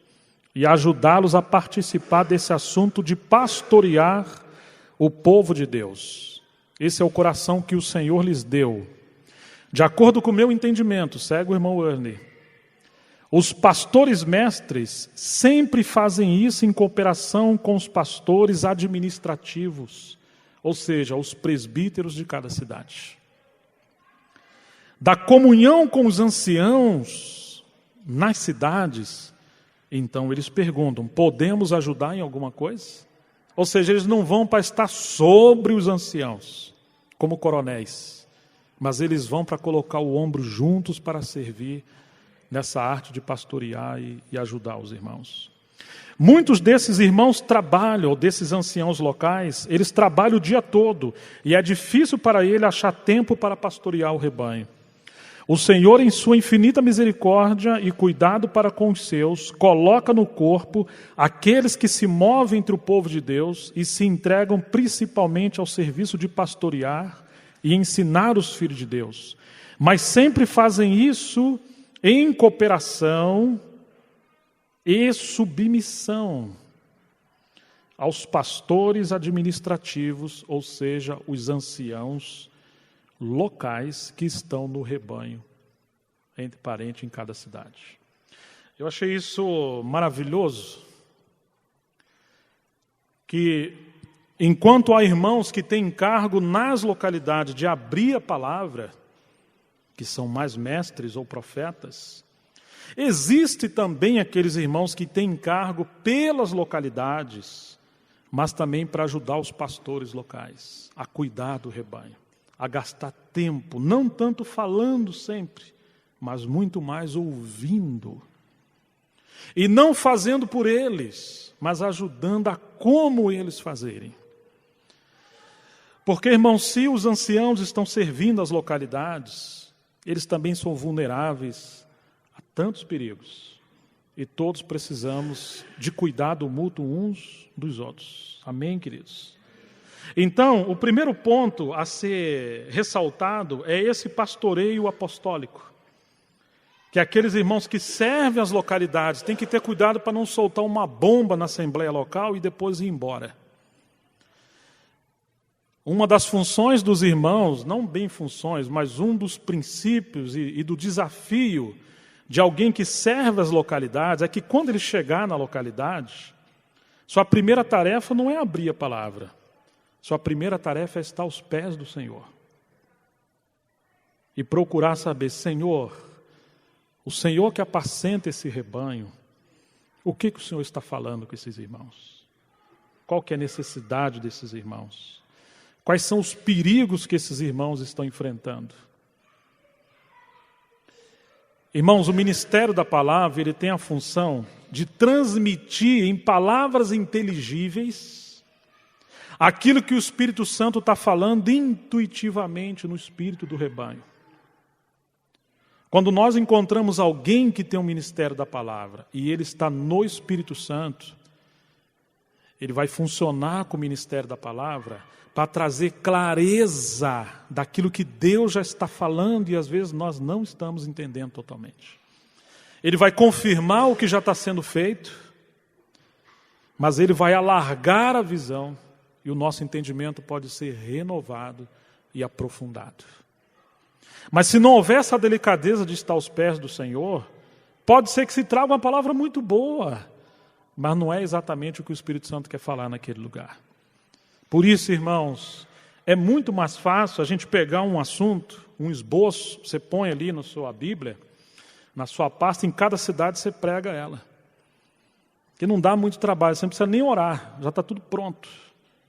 e ajudá-los a participar desse assunto de pastorear o povo de Deus. Esse é o coração que o Senhor lhes deu. De acordo com o meu entendimento, segue o irmão Ernie, os pastores mestres sempre fazem isso em cooperação com os pastores administrativos, ou seja, os presbíteros de cada cidade. Da comunhão com os anciãos nas cidades, então eles perguntam: podemos ajudar em alguma coisa? Ou seja, eles não vão para estar sobre os anciãos, como coronéis, mas eles vão para colocar o ombro juntos para servir nessa arte de pastorear e ajudar os irmãos. Muitos desses irmãos trabalham, ou desses anciãos locais, eles trabalham o dia todo, e é difícil para ele achar tempo para pastorear o rebanho. O Senhor, em sua infinita misericórdia e cuidado para com os seus, coloca no corpo aqueles que se movem entre o povo de Deus e se entregam principalmente ao serviço de pastorear e ensinar os filhos de Deus. Mas sempre fazem isso em cooperação e submissão aos pastores administrativos, ou seja, os anciãos locais que estão no rebanho, entre parentes, em cada cidade. Eu achei isso maravilhoso, que enquanto há irmãos que têm encargo nas localidades de abrir a palavra, que são mais mestres ou profetas, existe também aqueles irmãos que têm encargo pelas localidades, mas também para ajudar os pastores locais a cuidar do rebanho, a gastar tempo, não tanto falando sempre, mas muito mais ouvindo. E não fazendo por eles, mas ajudando a como eles fazerem. Porque, irmãos, se os anciãos estão servindo as localidades, eles também são vulneráveis a tantos perigos. E todos precisamos de cuidado mútuo uns dos outros. Amém, queridos? Então, o primeiro ponto a ser ressaltado é esse pastoreio apostólico. Que aqueles irmãos que servem as localidades têm que ter cuidado para não soltar uma bomba na assembleia local e depois ir embora. Uma das funções dos irmãos, não bem funções, mas um dos princípios e do desafio de alguém que serve as localidades é que quando ele chegar na localidade, sua primeira tarefa não é abrir a palavra. Sua primeira tarefa é estar aos pés do Senhor. E procurar saber: Senhor, o Senhor que apacenta esse rebanho, o que o Senhor está falando com esses irmãos? Qual que é a necessidade desses irmãos? Quais são os perigos que esses irmãos estão enfrentando? Irmãos, o ministério da palavra, ele tem a função de transmitir em palavras inteligíveis aquilo que o Espírito Santo está falando intuitivamente no espírito do rebanho. Quando nós encontramos alguém que tem um ministério da palavra e ele está no Espírito Santo, ele vai funcionar com o ministério da palavra para trazer clareza daquilo que Deus já está falando e às vezes nós não estamos entendendo totalmente. Ele vai confirmar o que já está sendo feito, mas ele vai alargar a visão e o nosso entendimento pode ser renovado e aprofundado. Mas se não houver essa delicadeza de estar aos pés do Senhor, pode ser que se traga uma palavra muito boa, mas não é exatamente o que o Espírito Santo quer falar naquele lugar. Por isso, irmãos, é muito mais fácil a gente pegar um assunto, um esboço, você põe ali na sua Bíblia, na sua pasta, em cada cidade você prega ela. Que não dá muito trabalho, você não precisa nem orar, já está tudo pronto,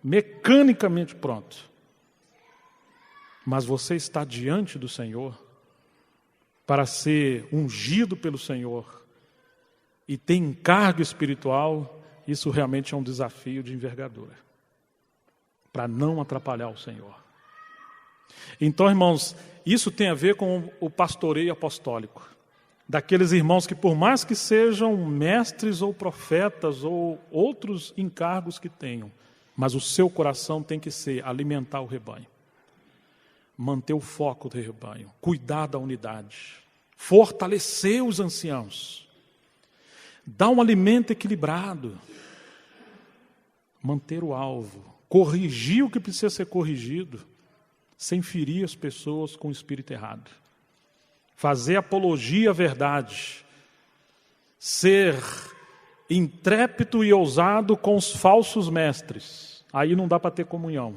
mecanicamente pronto. Mas você está diante do Senhor para ser ungido pelo Senhor e ter encargo espiritual, isso realmente é um desafio de envergadura, para não atrapalhar o Senhor. Então, irmãos, isso tem a ver com o pastoreio apostólico, daqueles irmãos que, por mais que sejam mestres ou profetas ou outros encargos que tenham, mas o seu coração tem que ser alimentar o rebanho, manter o foco do rebanho, cuidar da unidade, fortalecer os anciãos, dar um alimento equilibrado, manter o alvo, corrigir o que precisa ser corrigido, sem ferir as pessoas com o espírito errado. Fazer apologia à verdade, ser intrépido e ousado com os falsos mestres. Aí não dá para ter comunhão.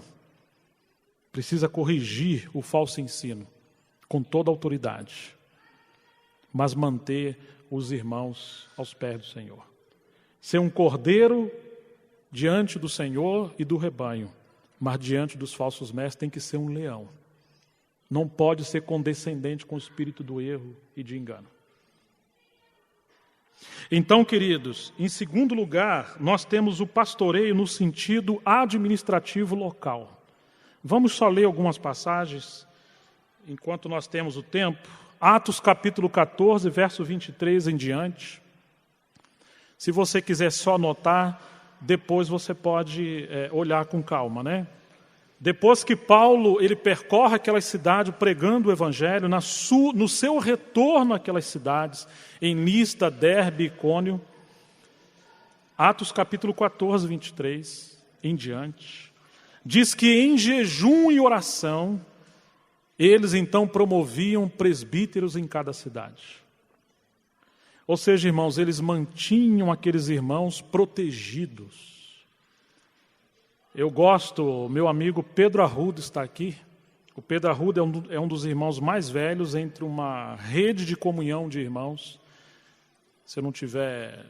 Precisa corrigir o falso ensino com toda a autoridade, mas manter os irmãos aos pés do Senhor. Ser um cordeiro diante do Senhor e do rebanho, mas diante dos falsos mestres tem que ser um leão. Não pode ser condescendente com o espírito do erro e de engano. Então, queridos, em segundo lugar, nós temos o pastoreio no sentido administrativo local. Vamos só ler algumas passagens, enquanto nós temos o tempo. Atos capítulo 14, verso 23 em diante. Se você quiser só anotar, depois você pode olhar com calma, né? Depois que Paulo ele percorre aquelas cidades pregando o Evangelho, no seu retorno àquelas cidades, em Listra, Derbe e Icônio, Atos capítulo 14, 23 em diante, diz que em jejum e oração, eles então promoviam presbíteros em cada cidade. Ou seja, irmãos, eles mantinham aqueles irmãos protegidos. Eu gosto, meu amigo Pedro Arruda está aqui. O Pedro Arruda é um dos irmãos mais velhos entre uma rede de comunhão de irmãos. Se eu não estiver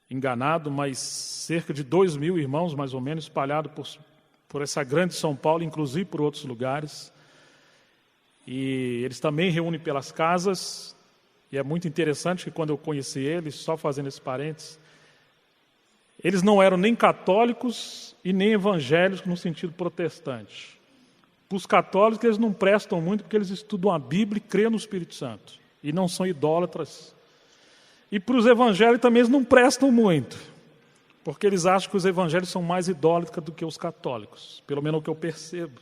enganado, mas cerca de 2.000 irmãos, mais ou menos, espalhados por essa grande São Paulo, inclusive por outros lugares. E eles também reúnem pelas casas. E é muito interessante que quando eu conheci eles, só fazendo esse parênteses, eles não eram nem católicos e nem evangélicos no sentido protestante. Para os católicos, eles não prestam muito porque eles estudam a Bíblia e creem no Espírito Santo. E não são idólatras. E para os evangélicos também eles não prestam muito. Porque eles acham que os evangélicos são mais idólatras do que os católicos. Pelo menos é o que eu percebo.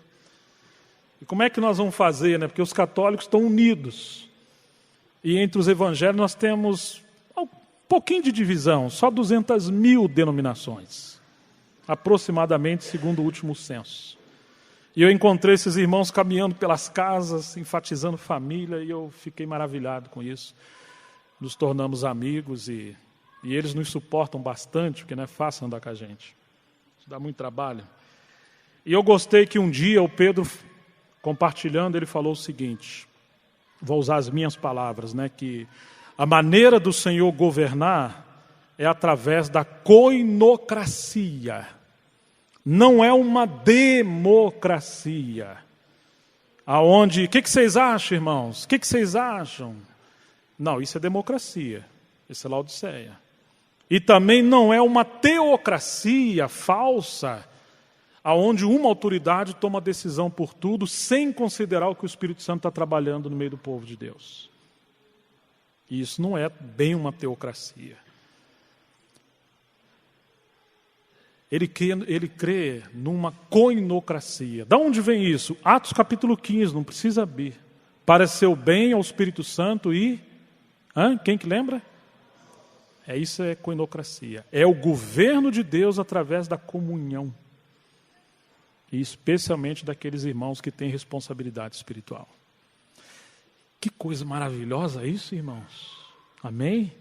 E como é que nós vamos fazer, né? Porque os católicos estão unidos. E entre os evangélicos nós temos um pouquinho de divisão, só 200.000 denominações, aproximadamente, segundo o último censo. E eu encontrei esses irmãos caminhando pelas casas, enfatizando família, e eu fiquei maravilhado com isso. Nos tornamos amigos e eles nos suportam bastante, porque não é fácil andar com a gente. Isso dá muito trabalho. E eu gostei que um dia o Pedro, compartilhando, ele falou o seguinte, vou usar as minhas palavras, né, que a maneira do Senhor governar é através da koinocracia. Não é uma democracia. Aonde, o que vocês acham, irmãos? O que vocês acham? Não, isso é democracia. Isso é Laodiceia. E também não é uma teocracia falsa, aonde uma autoridade toma decisão por tudo, sem considerar o que o Espírito Santo está trabalhando no meio do povo de Deus. E isso não é bem uma teocracia. Ele crê numa koinocracia. Da onde vem isso? Atos capítulo 15, não precisa abrir. Pareceu bem ao Espírito Santo e... Quem que lembra? Isso é koinocracia. É o governo de Deus através da comunhão. e especialmente daqueles irmãos que têm responsabilidade espiritual. Que coisa maravilhosa isso, irmãos. Amém?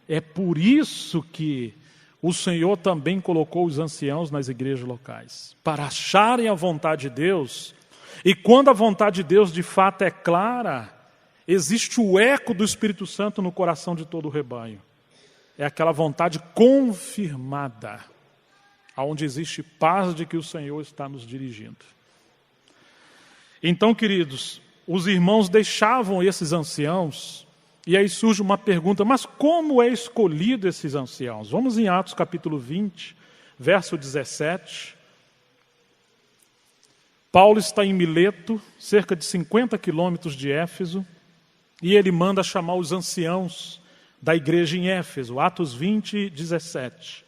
É por isso que o Senhor também colocou os anciãos nas igrejas locais, para acharem a vontade de Deus, e quando a vontade de Deus de fato é clara, existe o eco do Espírito Santo no coração de todo o rebanho. É aquela vontade confirmada, onde existe paz de que o Senhor está nos dirigindo. Então, queridos, os irmãos deixavam esses anciãos, e aí surge uma pergunta, mas como é escolhido esses anciãos? Vamos em Atos capítulo 20, verso 17. Paulo está em Mileto, cerca de 50 quilômetros de Éfeso, e ele manda chamar os anciãos da igreja em Éfeso, Atos 20, 17.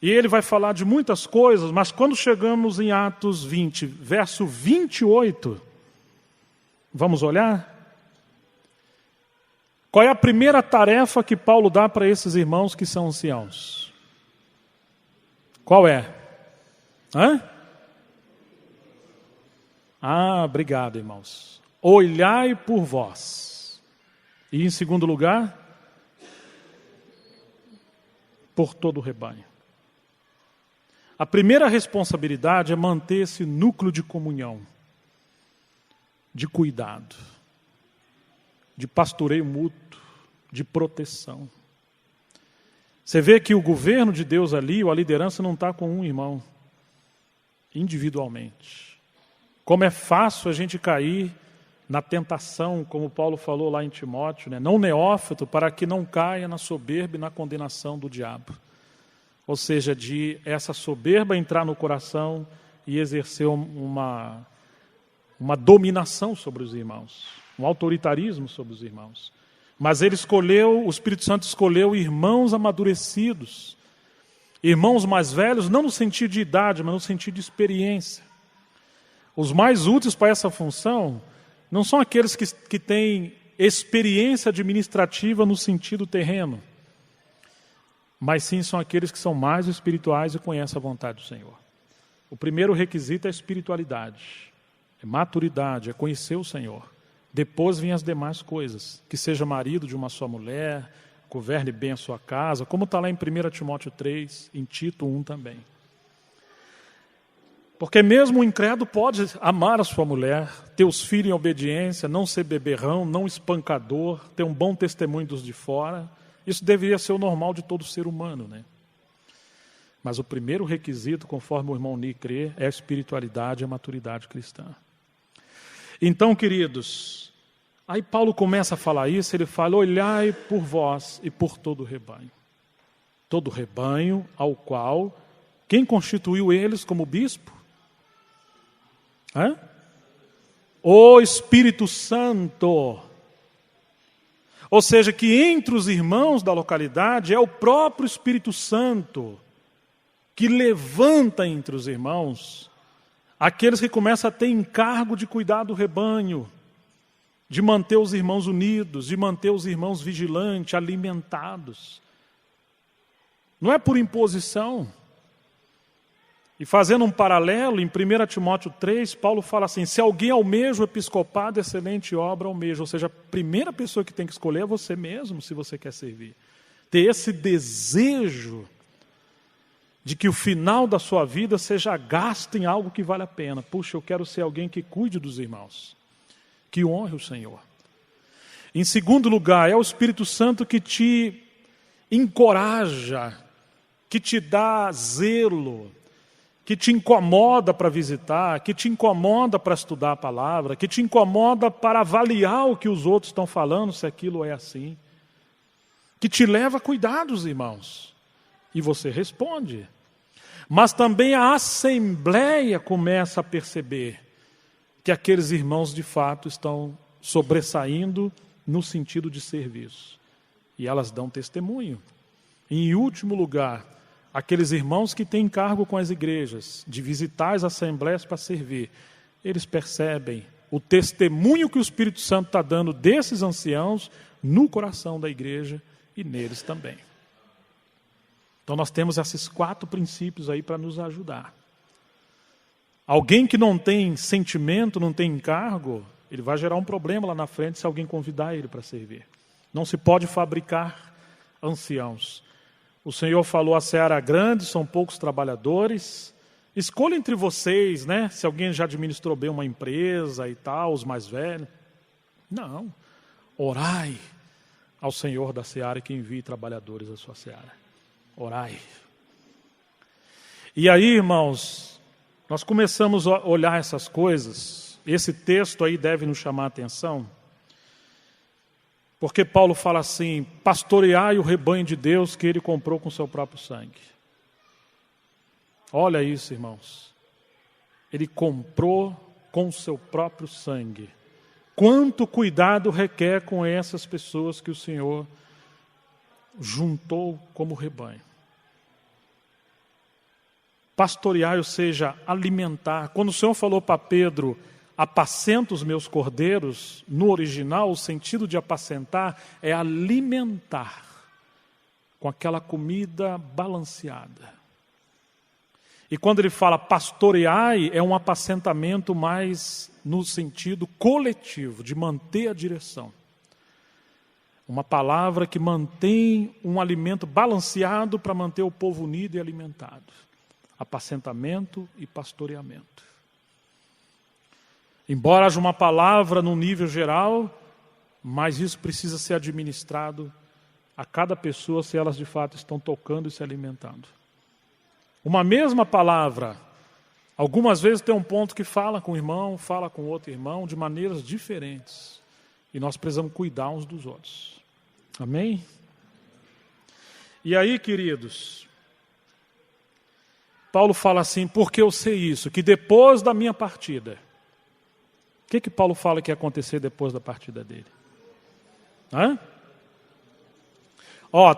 E ele vai falar de muitas coisas, mas quando chegamos em Atos 20, verso 28, vamos olhar? Qual é a primeira tarefa que Paulo dá para esses irmãos que são anciãos? Qual é? Obrigado, irmãos. Olhai por vós. E em segundo lugar, por todo o rebanho. A primeira responsabilidade é manter esse núcleo de comunhão, de cuidado, de pastoreio mútuo, de proteção. Você vê que o governo de Deus ali, ou a liderança não está com um irmão, individualmente. Como é fácil a gente cair na tentação, como Paulo falou lá em Timóteo, né? Não neófito, para que não caia na soberba e na condenação do diabo. Ou seja, de essa soberba entrar no coração e exercer uma dominação sobre os irmãos, um autoritarismo sobre os irmãos. Mas o Espírito Santo escolheu irmãos amadurecidos, irmãos mais velhos, não no sentido de idade, mas no sentido de experiência. Os mais úteis para essa função não são aqueles que têm experiência administrativa no sentido terreno, mas sim são aqueles que são mais espirituais e conhecem a vontade do Senhor. O primeiro requisito é a espiritualidade, é maturidade, é conhecer o Senhor. Depois vêm as demais coisas, que seja marido de uma só mulher, governe bem a sua casa, como está lá em 1 Timóteo 3, em Tito 1 também. Porque mesmo o incrédulo pode amar a sua mulher, ter os filhos em obediência, não ser beberrão, não espancador, ter um bom testemunho dos de fora. Isso deveria ser o normal de todo ser humano, né? Mas o primeiro requisito, conforme o irmão Ni crê, é a espiritualidade e a maturidade cristã. Então, queridos, aí Paulo começa a falar isso, ele fala, olhai por vós e por todo o rebanho. Todo o rebanho ao qual, quem constituiu eles como bispo? O Espírito Santo. Ou seja, que entre os irmãos da localidade é o próprio Espírito Santo que levanta entre os irmãos aqueles que começam a ter encargo de cuidar do rebanho, de manter os irmãos unidos, de manter os irmãos vigilantes, alimentados. Não é por imposição. E fazendo um paralelo, em 1 Timóteo 3, Paulo fala assim, se alguém almeja o episcopado, excelente obra almeja. Ou seja, a primeira pessoa que tem que escolher é você mesmo, se você quer servir. Ter esse desejo de que o final da sua vida seja gasto em algo que vale a pena. Puxa, eu quero ser alguém que cuide dos irmãos, que honre o Senhor. Em segundo lugar, é o Espírito Santo que te encoraja, que te dá zelo, que te incomoda para visitar, que te incomoda para estudar a palavra, que te incomoda para avaliar o que os outros estão falando, se aquilo é assim, que te leva a cuidar dos irmãos. E você responde. Mas também a assembleia começa a perceber que aqueles irmãos de fato estão sobressaindo no sentido de serviço. E elas dão testemunho. E, em último lugar, aqueles irmãos que têm encargo com as igrejas, de visitar as assembleias para servir, eles percebem o testemunho que o Espírito Santo está dando desses anciãos no coração da igreja e neles também. Então nós temos esses 4 princípios aí para nos ajudar. Alguém que não tem sentimento, não tem encargo, ele vai gerar um problema lá na frente se alguém convidar ele para servir. Não se pode fabricar anciãos. O Senhor falou, a seara é grande, são poucos trabalhadores. Escolha entre vocês, né? Se alguém já administrou bem uma empresa e tal, os mais velhos. Não. Orai ao Senhor da seara que envie trabalhadores à sua seara. Orai. E aí, irmãos, nós começamos a olhar essas coisas. Esse texto aí deve nos chamar a atenção. Porque Paulo fala assim, pastoreai o rebanho de Deus que ele comprou com seu próprio sangue. Olha isso, irmãos. Ele comprou com seu próprio sangue. Quanto cuidado requer com essas pessoas que o Senhor juntou como rebanho. Pastorear, ou seja, alimentar. Quando o Senhor falou para Pedro, apacenta os meus cordeiros, no original, o sentido de apacentar é alimentar com aquela comida balanceada. E quando ele fala pastoreai, é um apacentamento mais no sentido coletivo, de manter a direção. Uma palavra que mantém um alimento balanceado para manter o povo unido e alimentado. Apacentamento e pastoreamento. Embora haja uma palavra no nível geral, mas isso precisa ser administrado a cada pessoa se elas de fato estão tocando e se alimentando. Uma mesma palavra, algumas vezes tem um ponto que fala com um irmão, fala com outro irmão, de maneiras diferentes. E nós precisamos cuidar uns dos outros. Amém? E aí, queridos, Paulo fala assim, porque eu sei isso, que depois da minha partida, o que Paulo fala que ia acontecer depois da partida dele?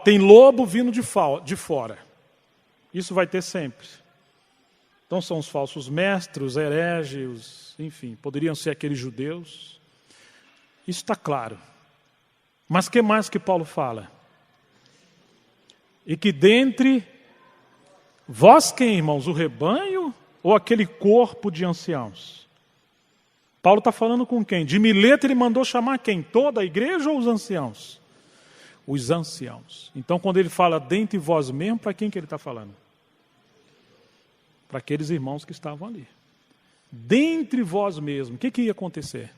Tem lobo vindo de fora. Isso vai ter sempre. Então são os falsos mestres, os hereges, enfim, poderiam ser aqueles judeus. Isso está claro. Mas o que mais que Paulo fala? E que dentre vós quem, irmãos? O rebanho ou aquele corpo de anciãos? Paulo está falando com quem? De Mileto ele mandou chamar quem? Toda a igreja ou os anciãos? Os anciãos. Então quando ele fala dentre vós mesmo, para quem que ele está falando? Para aqueles irmãos que estavam ali. Dentre vós mesmo, o que ia acontecer?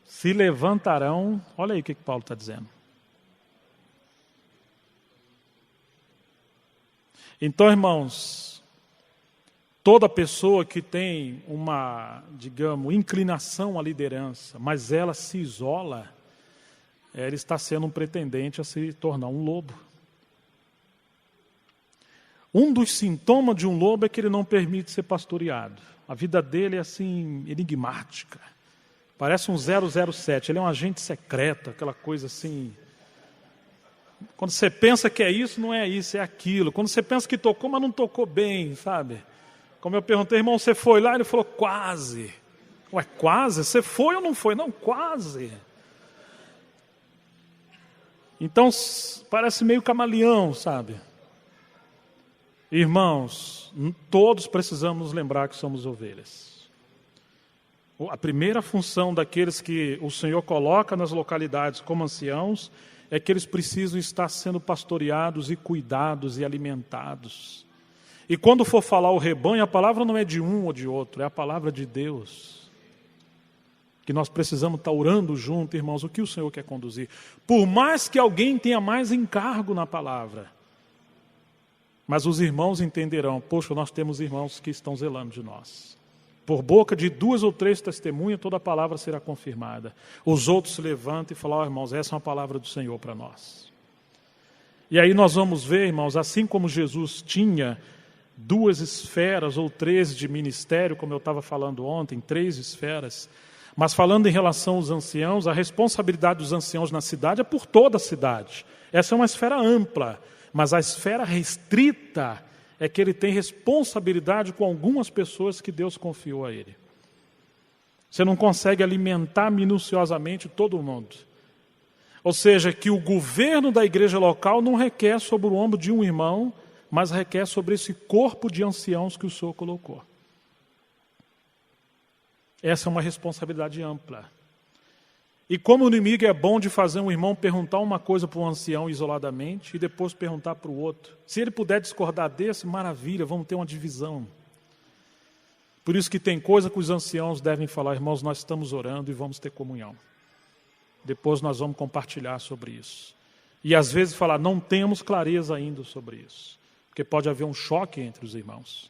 Se levantarão, olha aí o que Paulo está dizendo. Então, irmãos, toda pessoa que tem uma, digamos, inclinação à liderança, mas ela se isola, ela está sendo um pretendente a se tornar um lobo. Um dos sintomas de um lobo é que ele não permite ser pastoreado. A vida dele é assim, enigmática. Parece um 007, ele é um agente secreto, aquela coisa assim. Quando você pensa que é isso, não é isso, é aquilo. Quando você pensa que tocou, mas não tocou bem, sabe? Como eu perguntei, irmão, você foi lá? Ele falou, quase. Ué, quase? Você foi ou não foi? Não, quase. Então, parece meio camaleão, sabe? Irmãos, todos precisamos nos lembrar que somos ovelhas. A primeira função daqueles que o Senhor coloca nas localidades como anciãos é que eles precisam estar sendo pastoreados e cuidados e alimentados. E quando for falar o rebanho, a palavra não é de um ou de outro, é a palavra de Deus. Que nós precisamos estar orando junto, irmãos, o que o Senhor quer conduzir. Por mais que alguém tenha mais encargo na palavra, mas os irmãos entenderão, poxa, nós temos irmãos que estão zelando de nós. Por boca de 2 ou 3 testemunhas, toda a palavra será confirmada. Os outros se levantam e falam, irmãos, essa é uma palavra do Senhor para nós. E aí nós vamos ver, irmãos, assim como Jesus tinha 2 esferas ou 3 de ministério, como eu estava falando ontem, 3 esferas, mas falando em relação aos anciãos, a responsabilidade dos anciãos na cidade é por toda a cidade. Essa é uma esfera ampla, mas a esfera restrita é que ele tem responsabilidade com algumas pessoas que Deus confiou a ele. Você não consegue alimentar minuciosamente todo mundo. Ou seja, que o governo da igreja local não requer sobre o ombro de um irmão, mas requer sobre esse corpo de anciãos que o Senhor colocou. Essa é uma responsabilidade ampla. E como o inimigo é bom de fazer um irmão perguntar uma coisa para um ancião isoladamente e depois perguntar para o outro. Se ele puder discordar desse, maravilha, vamos ter uma divisão. Por isso que tem coisa que os anciãos devem falar, irmãos, nós estamos orando e vamos ter comunhão. Depois nós vamos compartilhar sobre isso. E às vezes falar, não temos clareza ainda sobre isso. Porque pode haver um choque entre os irmãos.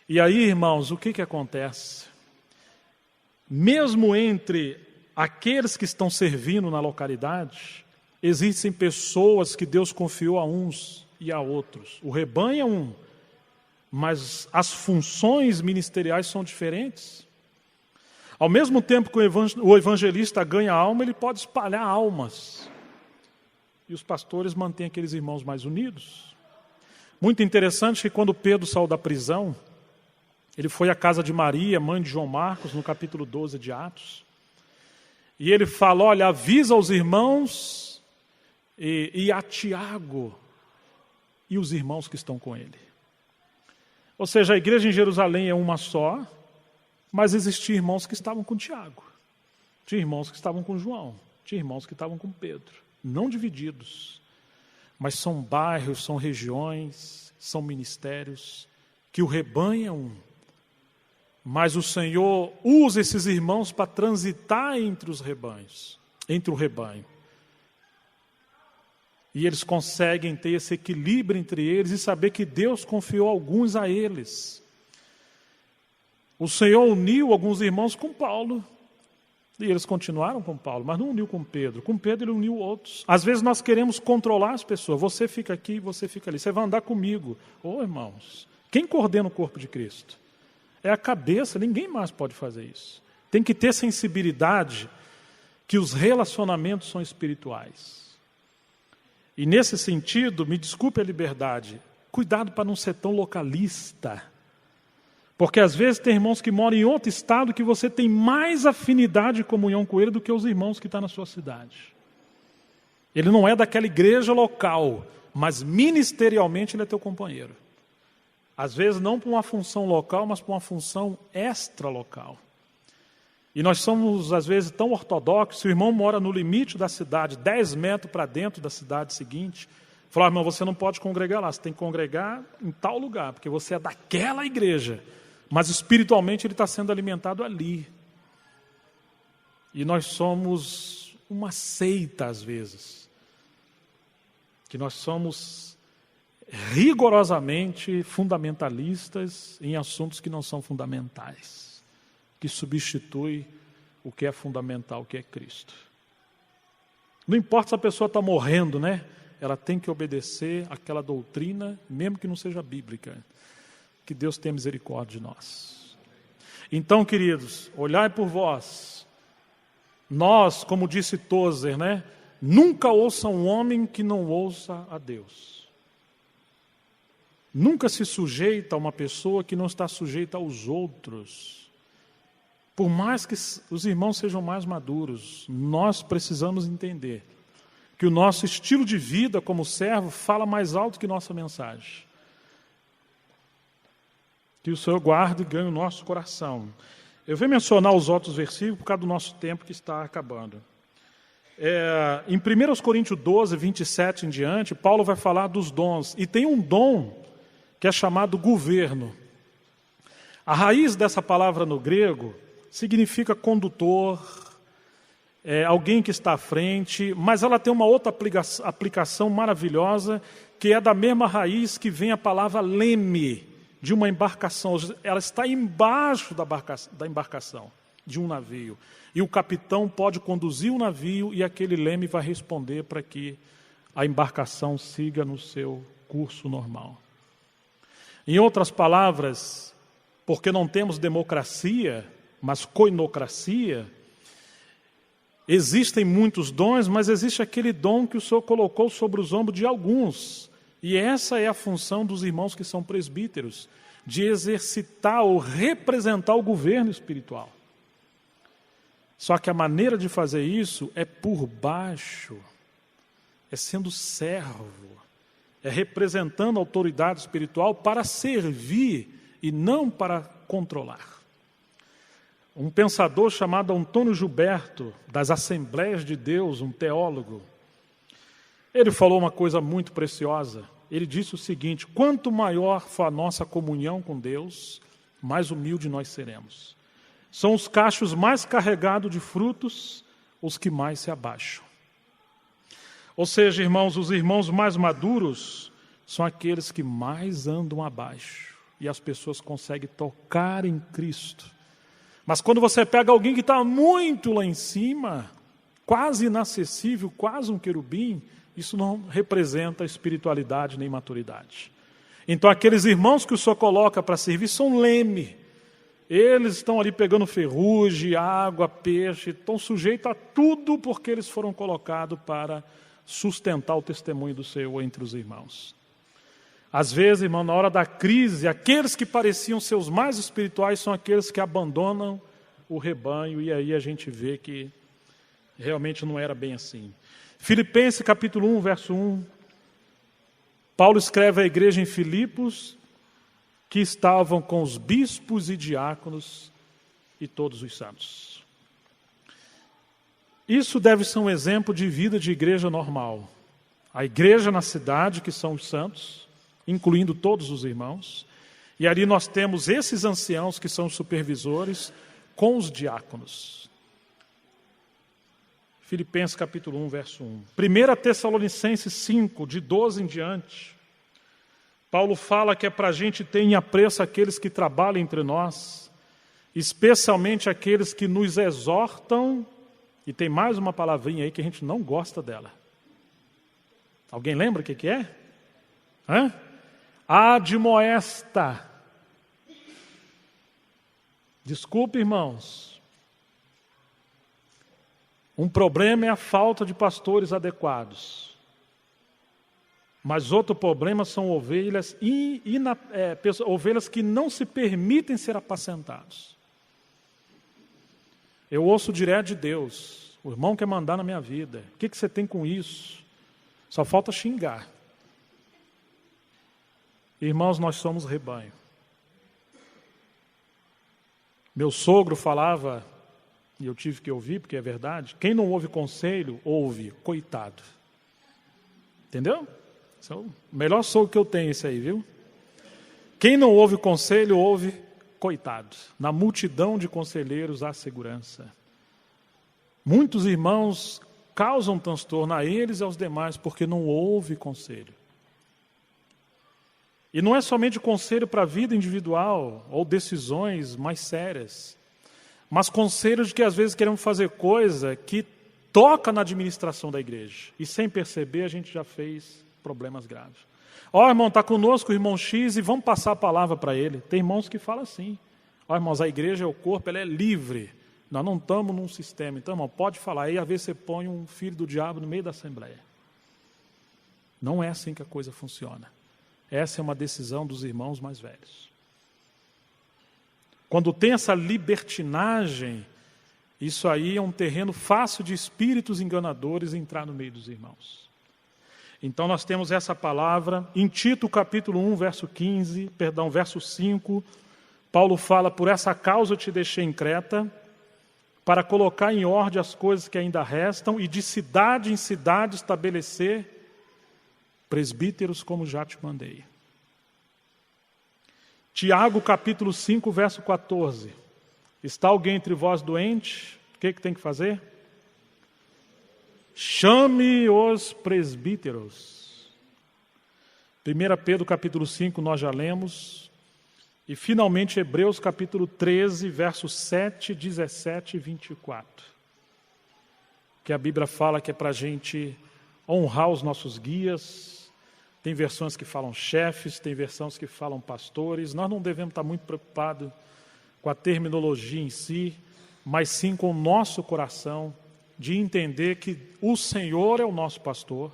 E aí, irmãos, o que acontece? Mesmo entre aqueles que estão servindo na localidade, existem pessoas que Deus confiou a uns e a outros. O rebanho é um, mas as funções ministeriais são diferentes. Ao mesmo tempo que o evangelista ganha alma, ele pode espalhar almas. E os pastores mantêm aqueles irmãos mais unidos. Muito interessante que quando Pedro saiu da prisão, ele foi à casa de Maria, mãe de João Marcos, no capítulo 12 de Atos. E ele fala, olha, avisa aos irmãos e a Tiago e os irmãos que estão com ele. Ou seja, a igreja em Jerusalém é uma só, mas existiam irmãos que estavam com Tiago. Tinha irmãos que estavam com João. Tinha irmãos que estavam com Pedro. Não divididos, mas são bairros, são regiões, são ministérios, que o rebanho é um. Mas o Senhor usa esses irmãos para transitar entre os rebanhos, entre o rebanho. E eles conseguem ter esse equilíbrio entre eles e saber que Deus confiou alguns a eles. O Senhor uniu alguns irmãos com Paulo. E eles continuaram com Paulo, mas não uniu com Pedro. Com Pedro ele uniu outros. Às vezes nós queremos controlar as pessoas. Você fica aqui, você fica ali. Você vai andar comigo. Ô irmãos, quem coordena o corpo de Cristo? É a cabeça, ninguém mais pode fazer isso. Tem que ter sensibilidade que os relacionamentos são espirituais. E nesse sentido, me desculpe a liberdade, cuidado para não ser tão localista. Porque às vezes tem irmãos que moram em outro estado que você tem mais afinidade e comunhão com ele do que os irmãos que estão na sua cidade. Ele não é daquela igreja local, mas ministerialmente ele é teu companheiro. Às vezes não para uma função local, mas para uma função extra-local. E nós somos, às vezes, tão ortodoxos, se o irmão mora no limite da cidade, 10 metros para dentro da cidade seguinte, falar, irmão, você não pode congregar lá, você tem que congregar em tal lugar, porque você é daquela igreja, mas espiritualmente ele está sendo alimentado ali. E nós somos uma seita, às vezes, que nós somos rigorosamente fundamentalistas em assuntos que não são fundamentais, que substitui o que é fundamental, que é Cristo. Não importa se a pessoa está morrendo, né? Ela tem que obedecer àquela doutrina, mesmo que não seja bíblica. Que Deus tenha misericórdia de nós. Então, queridos, olhai por vós. Nós, como disse Tozer, né? Nunca ouça um homem que não ouça a Deus. Nunca se sujeita a uma pessoa que não está sujeita aos outros. Por mais que os irmãos sejam mais maduros, nós precisamos entender que o nosso estilo de vida como servo fala mais alto que nossa mensagem. Que o Senhor guarde e ganhe o nosso coração. Eu vou mencionar os outros versículos por causa do nosso tempo que está acabando. Em 1 Coríntios 12, 27 em diante, Paulo vai falar dos dons. E tem um dom que é chamado governo. A raiz dessa palavra no grego significa condutor, alguém que está à frente, mas ela tem uma outra aplicação maravilhosa, que é da mesma raiz que vem a palavra leme, de uma embarcação. Ela está embaixo da embarcação, de um navio. E o capitão pode conduzir o navio e aquele leme vai responder para que a embarcação siga no seu curso normal. Em outras palavras, porque não temos democracia, mas coinocracia, existem muitos dons, mas existe aquele dom que o Senhor colocou sobre os ombros de alguns. E essa é a função dos irmãos que são presbíteros, de exercitar ou representar o governo espiritual. Só que a maneira de fazer isso é por baixo, é sendo servo, é representando a autoridade espiritual para servir e não para controlar. Um pensador chamado Antônio Gilberto, das Assembleias de Deus, um teólogo, ele falou uma coisa muito preciosa. Ele disse o seguinte: quanto maior for a nossa comunhão com Deus, mais humilde nós seremos. São os cachos mais carregados de frutos os que mais se abaixam. Ou seja, irmãos, os irmãos mais maduros são aqueles que mais andam abaixo. E as pessoas conseguem tocar em Cristo. Mas quando você pega alguém que está muito lá em cima, quase inacessível, quase um querubim, isso não representa espiritualidade nem maturidade. Então aqueles irmãos que o Senhor coloca para servir são leme. Eles estão ali pegando ferrugem, água, peixe, estão sujeitos a tudo porque eles foram colocados para sustentar o testemunho do Senhor entre os irmãos. Às vezes, irmão, na hora da crise, aqueles que pareciam ser os mais espirituais são aqueles que abandonam o rebanho, e aí a gente vê que realmente não era bem assim. Filipenses capítulo 1, verso 1, Paulo escreve à igreja em Filipos que estavam com os bispos e diáconos e todos os santos. Isso deve ser um exemplo de vida de igreja normal. A igreja na cidade, que são os santos, incluindo todos os irmãos, e ali nós temos esses anciãos que são os supervisores com os diáconos. Filipenses capítulo 1, verso 1. 1 Tessalonicenses 5, de 12 em diante, Paulo fala que é para a gente ter em apreço aqueles que trabalham entre nós, especialmente aqueles que nos exortam, e tem mais uma palavrinha aí que a gente não gosta dela. Alguém lembra o que é? Admoesta. Desculpe, irmãos. Um problema é a falta de pastores adequados. Mas outro problema são ovelhas, ovelhas que não se permitem ser apacentados. Eu ouço direto de Deus: o irmão quer mandar na minha vida. O que você tem com isso? Só falta xingar. Irmãos, nós somos rebanho. Meu sogro falava, e eu tive que ouvir, porque é verdade: quem não ouve conselho, ouve, coitado. Entendeu? Esse é o melhor sogro que eu tenho, esse aí, viu? Quem não ouve conselho, ouve, coitado. Na multidão de conselheiros há segurança. Muitos irmãos causam transtorno a eles e aos demais porque não ouve conselho. E não é somente conselho para a vida individual ou decisões mais sérias, mas conselhos de que às vezes queremos fazer coisa que toca na administração da igreja. E sem perceber a gente já fez problemas graves. Irmão, está conosco o irmão X e vamos passar a palavra para ele. Tem irmãos que falam assim: irmãos, a igreja é o corpo, ela é livre. Nós não estamos num sistema. Então, irmão, pode falar. Aí às vezes você põe um filho do diabo no meio da assembleia. Não é assim que a coisa funciona. Essa é uma decisão dos irmãos mais velhos. Quando tem essa libertinagem, isso aí é um terreno fácil de espíritos enganadores entrar no meio dos irmãos. Então nós temos essa palavra em Tito capítulo 1, verso 5, Paulo fala: por essa causa eu te deixei em Creta, para colocar em ordem as coisas que ainda restam e de cidade em cidade estabelecer presbíteros como já te mandei. Tiago capítulo 5, verso 14. Está alguém entre vós doente? O que tem que fazer? Chame os presbíteros. 1 Pedro capítulo 5 nós já lemos. E finalmente Hebreus capítulo 13, versos 7, 17 e 24. Que a Bíblia fala que é para a gente honrar os nossos guias. Tem versões que falam chefes, tem versões que falam pastores. Nós não devemos estar muito preocupados com a terminologia em si, mas sim com o nosso coração, de entender que o Senhor é o nosso pastor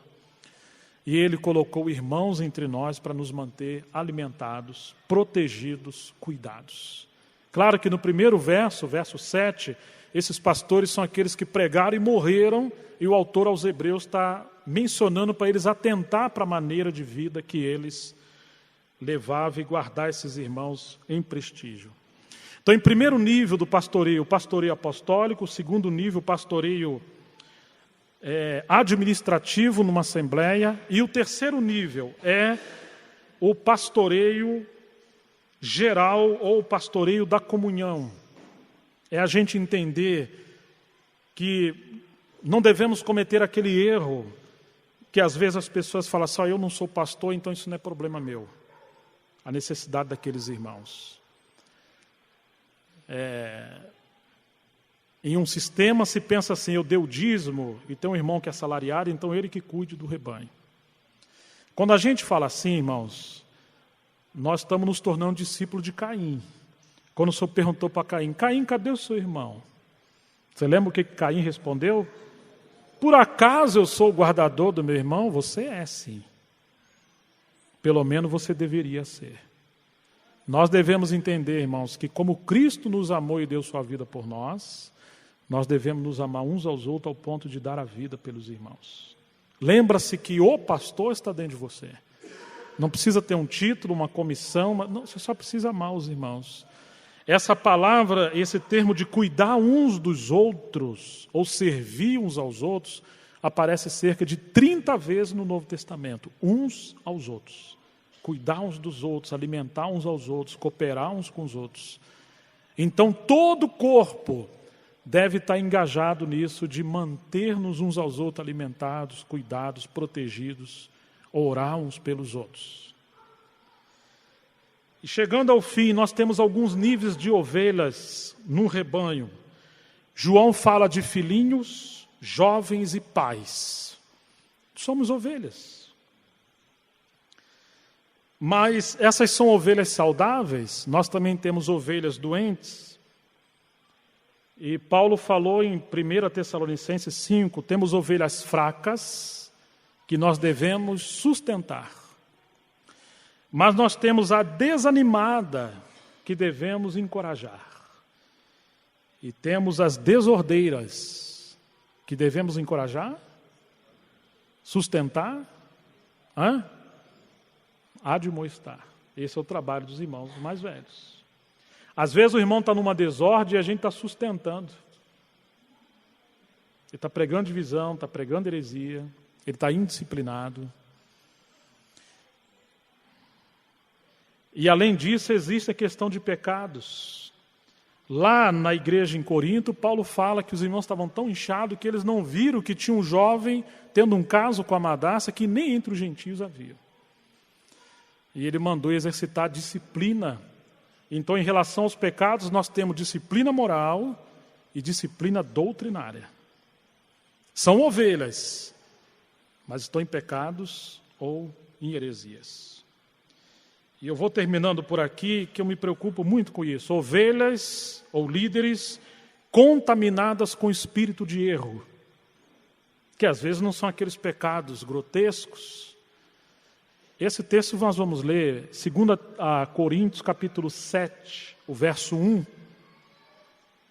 e Ele colocou irmãos entre nós para nos manter alimentados, protegidos, cuidados. Claro que no primeiro verso, verso 7, esses pastores são aqueles que pregaram e morreram, e o autor aos Hebreus está mencionando para eles atentar para a maneira de vida que eles levavam e guardar esses irmãos em prestígio. Então, em primeiro nível do pastoreio, o pastoreio apostólico; o segundo nível, o pastoreio administrativo numa assembleia; e o terceiro nível é o pastoreio geral ou o pastoreio da comunhão. É a gente entender que não devemos cometer aquele erro que às vezes as pessoas falam assim: eu não sou pastor, então isso não é problema meu. A necessidade daqueles irmãos. Em um sistema se pensa assim: eu dei o dízimo e tem um irmão que é assalariado, então ele que cuide do rebanho. Quando a gente fala assim, irmãos, nós estamos nos tornando discípulos de Caim. Quando o Senhor perguntou para Caim: Caim, cadê o seu irmão? Você lembra o que Caim respondeu? Por acaso eu sou o guardador do meu irmão? Você é, sim. Pelo menos você deveria ser. Nós devemos entender, irmãos, que como Cristo nos amou e deu sua vida por nós, nós devemos nos amar uns aos outros ao ponto de dar a vida pelos irmãos. Lembra-se que o pastor está dentro de você. Não precisa ter um título, uma comissão, não, você só precisa amar os irmãos. Essa palavra, esse termo de cuidar uns dos outros, ou servir uns aos outros, aparece cerca de 30 vezes no Novo Testamento. Uns aos outros. Cuidar uns dos outros, alimentar uns aos outros, cooperar uns com os outros. Então, todo o corpo deve estar engajado nisso, de manter-nos uns aos outros alimentados, cuidados, protegidos, orar uns pelos outros. E chegando ao fim, nós temos alguns níveis de ovelhas no rebanho. João fala de filhinhos, jovens e pais. Somos ovelhas. Mas essas são ovelhas saudáveis. Nós também temos ovelhas doentes. E Paulo falou em 1 Tessalonicenses 5, temos ovelhas fracas que nós devemos sustentar. Mas nós temos a desanimada que devemos encorajar. E temos as desordeiras que devemos encorajar, sustentar, admoestar. Esse é o trabalho dos irmãos mais velhos. Às vezes o irmão está numa desordem e a gente está sustentando. Ele está pregando divisão, está pregando heresia, ele está indisciplinado. E além disso, existe a questão de pecados. Lá na igreja em Corinto, Paulo fala que os irmãos estavam tão inchados que eles não viram que tinha um jovem tendo um caso com a madrasta que nem entre os gentios havia. E ele mandou exercitar disciplina. Então, em relação aos pecados, nós temos disciplina moral e disciplina doutrinária. São ovelhas, mas estão em pecados ou em heresias. E eu vou terminando por aqui, que eu me preocupo muito com isso. Ovelhas ou líderes contaminadas com espírito de erro, que às vezes não são aqueles pecados grotescos. Esse texto nós vamos ler, 2 Coríntios capítulo 7, o verso 1,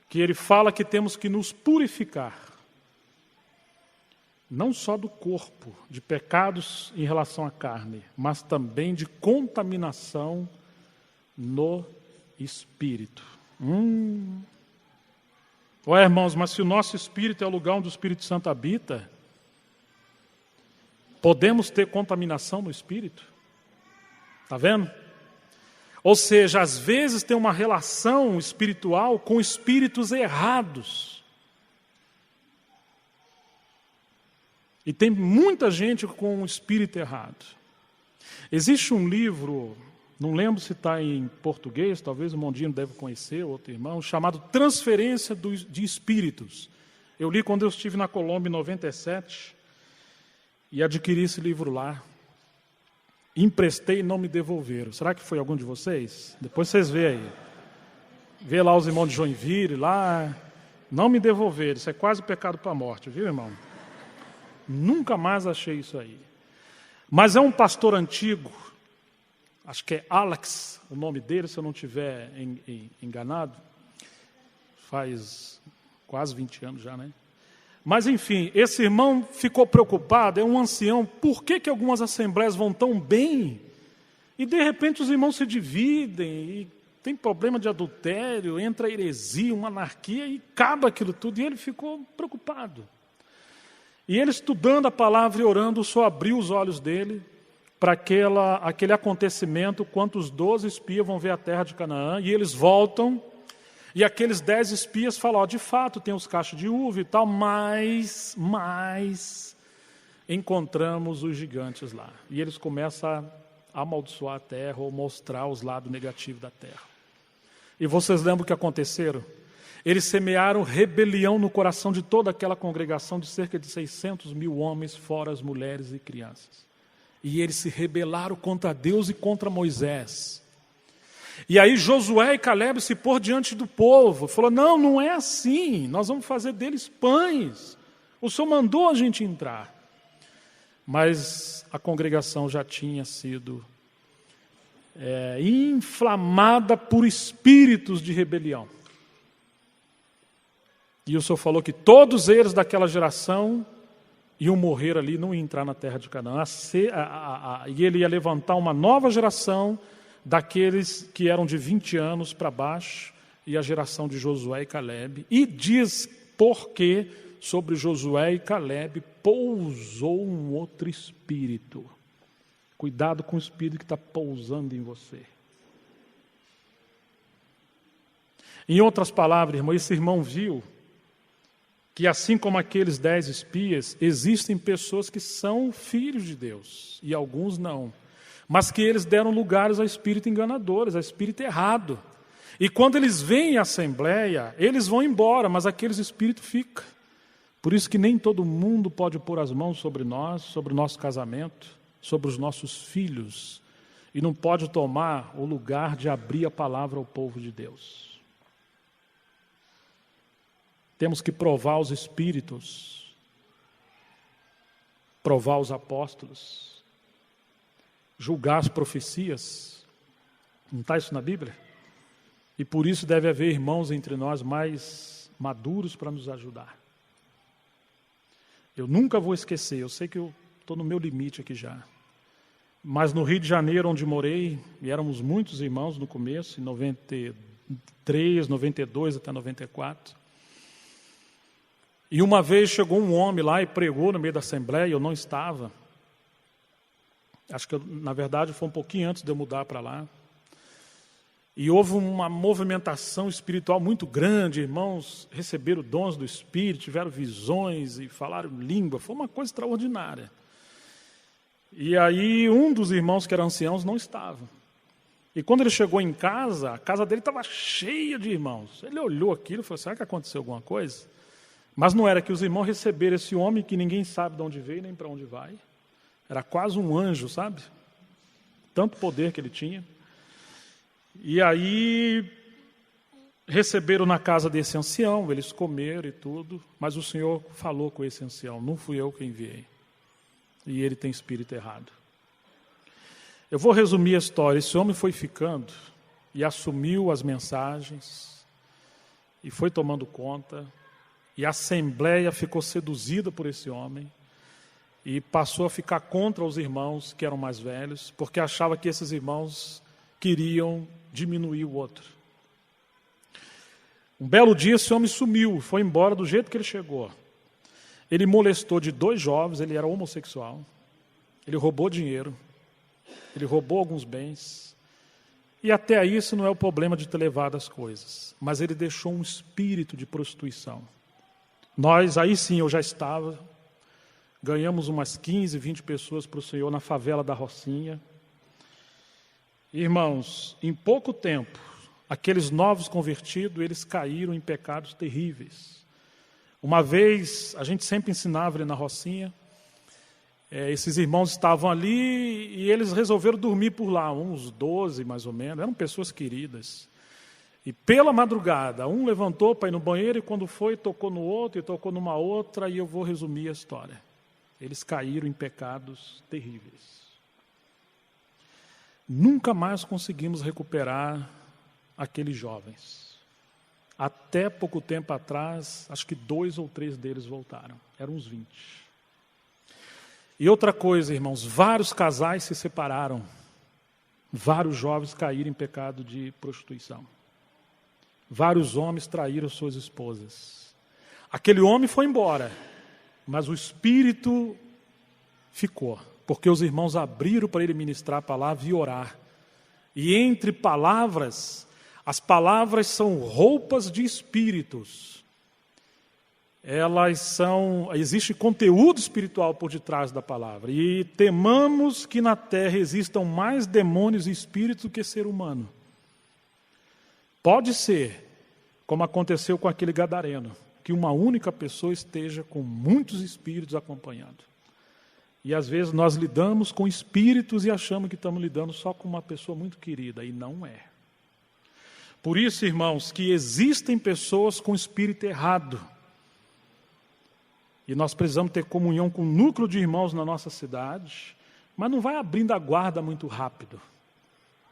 que ele fala que temos que nos purificar, não só do corpo, de pecados em relação à carne, mas também de contaminação no espírito. Ué, irmãos, mas se o nosso espírito é o lugar onde o Espírito Santo habita, podemos ter contaminação no espírito? Está vendo? Ou seja, às vezes tem uma relação espiritual com espíritos errados. E tem muita gente com um espírito errado. Existe um livro, não lembro se está em português, talvez o Mondino deve conhecer, outro irmão, chamado Transferência de Espíritos. Eu li quando eu estive na Colômbia em 97 e adquiri esse livro lá. Emprestei e não me devolveram. Será que foi algum de vocês? Depois vocês veem aí. Vê lá os irmãos de Joinville, lá. Não me devolveram. Isso é quase pecado para a morte, viu, irmão? Nunca mais achei isso aí. Mas é um pastor antigo, acho que é Alex, o nome dele, se eu não estiver enganado, faz quase 20 anos já, né? Mas, enfim, esse irmão ficou preocupado, é um ancião, por que algumas assembleias vão tão bem? E, de repente, os irmãos se dividem, e tem problema de adultério, entra heresia, uma anarquia, e acaba aquilo tudo, e ele ficou preocupado. E ele, estudando a palavra e orando, só abriu os olhos dele para aquele acontecimento, quando os 12 espias vão ver a terra de Canaã, e eles voltam, e aqueles 10 espias falam, de fato, tem os cachos de uva e tal, mas encontramos os gigantes lá. E eles começam a amaldiçoar a terra, ou mostrar os lados negativos da terra. E vocês lembram o que aconteceram? Eles semearam rebelião no coração de toda aquela congregação de cerca de 600 mil homens, fora as mulheres e crianças. E eles se rebelaram contra Deus e contra Moisés. E aí Josué e Calebe se pôr diante do povo, falou, não é assim, nós vamos fazer deles pães. O Senhor mandou a gente entrar. Mas a congregação já tinha sido inflamada por espíritos de rebelião. E o Senhor falou que todos eles daquela geração iam morrer ali, não iam entrar na terra de Canaã. E ele ia levantar uma nova geração daqueles que eram de 20 anos para baixo, e a geração de Josué e Calebe. E diz porque sobre Josué e Calebe pousou um outro espírito. Cuidado com o espírito que está pousando em você. Em outras palavras, irmão, esse irmão viu que assim como aqueles 10 espias, existem pessoas que são filhos de Deus, e alguns não. Mas que eles deram lugares a espírito enganadores, a espírito errado. E quando eles vêm à assembleia, eles vão embora, mas aqueles espíritos ficam. Por isso que nem todo mundo pode pôr as mãos sobre nós, sobre o nosso casamento, sobre os nossos filhos, e não pode tomar o lugar de abrir a palavra ao povo de Deus. Temos que provar os espíritos, provar os apóstolos, julgar as profecias. Não está isso na Bíblia? E por isso deve haver irmãos entre nós mais maduros para nos ajudar. Eu nunca vou esquecer, eu sei que eu estou no meu limite aqui já. Mas no Rio de Janeiro, onde morei, e éramos muitos irmãos no começo, em 93, 92 até 94. E uma vez chegou um homem lá e pregou no meio da assembleia, eu não estava. Acho que, na verdade, foi um pouquinho antes de eu mudar para lá. E houve uma movimentação espiritual muito grande, irmãos receberam dons do Espírito, tiveram visões e falaram língua, foi uma coisa extraordinária. E aí um dos irmãos que eram anciãos não estava. E quando ele chegou em casa, a casa dele estava cheia de irmãos. Ele olhou aquilo e falou, será que aconteceu alguma coisa? Mas não era que os irmãos receberam esse homem que ninguém sabe de onde veio nem para onde vai. Era quase um anjo, sabe? Tanto poder que ele tinha. E aí receberam na casa desse ancião, eles comeram e tudo, mas o Senhor falou com esse ancião, não fui eu quem enviei. E ele tem espírito errado. Eu vou resumir a história. Esse homem foi ficando e assumiu as mensagens e foi tomando conta, e a assembleia ficou seduzida por esse homem e passou a ficar contra os irmãos que eram mais velhos, porque achava que esses irmãos queriam diminuir o outro. Um belo dia esse homem sumiu, foi embora do jeito que ele chegou. Ele molestou de 2 jovens, ele era homossexual, ele roubou dinheiro, ele roubou alguns bens, e até aí isso não é o problema de ter levado as coisas, mas ele deixou um espírito de prostituição. Nós, aí sim eu já estava, ganhamos umas 15, 20 pessoas para o Senhor na favela da Rocinha. Irmãos, em pouco tempo, aqueles novos convertidos, eles caíram em pecados terríveis. Uma vez, a gente sempre ensinava ali na Rocinha, esses irmãos estavam ali e eles resolveram dormir por lá, uns 12 mais ou menos, eram pessoas queridas. E pela madrugada, um levantou para ir no banheiro e quando foi, tocou no outro e tocou numa outra, e eu vou resumir a história. Eles caíram em pecados terríveis. Nunca mais conseguimos recuperar aqueles jovens. Até pouco tempo atrás, acho que 2 ou 3 deles voltaram. Eram uns 20. E outra coisa, irmãos, vários casais se separaram. Vários jovens caíram em pecado de prostituição. Vários homens traíram suas esposas. Aquele homem foi embora, mas o espírito ficou, porque os irmãos abriram para ele ministrar a palavra e orar. E entre palavras, as palavras são roupas de espíritos. Existe conteúdo espiritual por detrás da palavra. E temamos que na terra existam mais demônios e espíritos do que ser humano. Pode ser, como aconteceu com aquele gadareno, que uma única pessoa esteja com muitos espíritos acompanhando. E às vezes nós lidamos com espíritos e achamos que estamos lidando só com uma pessoa muito querida, e não é. Por isso, irmãos, que existem pessoas com espírito errado. E nós precisamos ter comunhão com o núcleo de irmãos na nossa cidade, mas não vai abrindo a guarda muito rápido.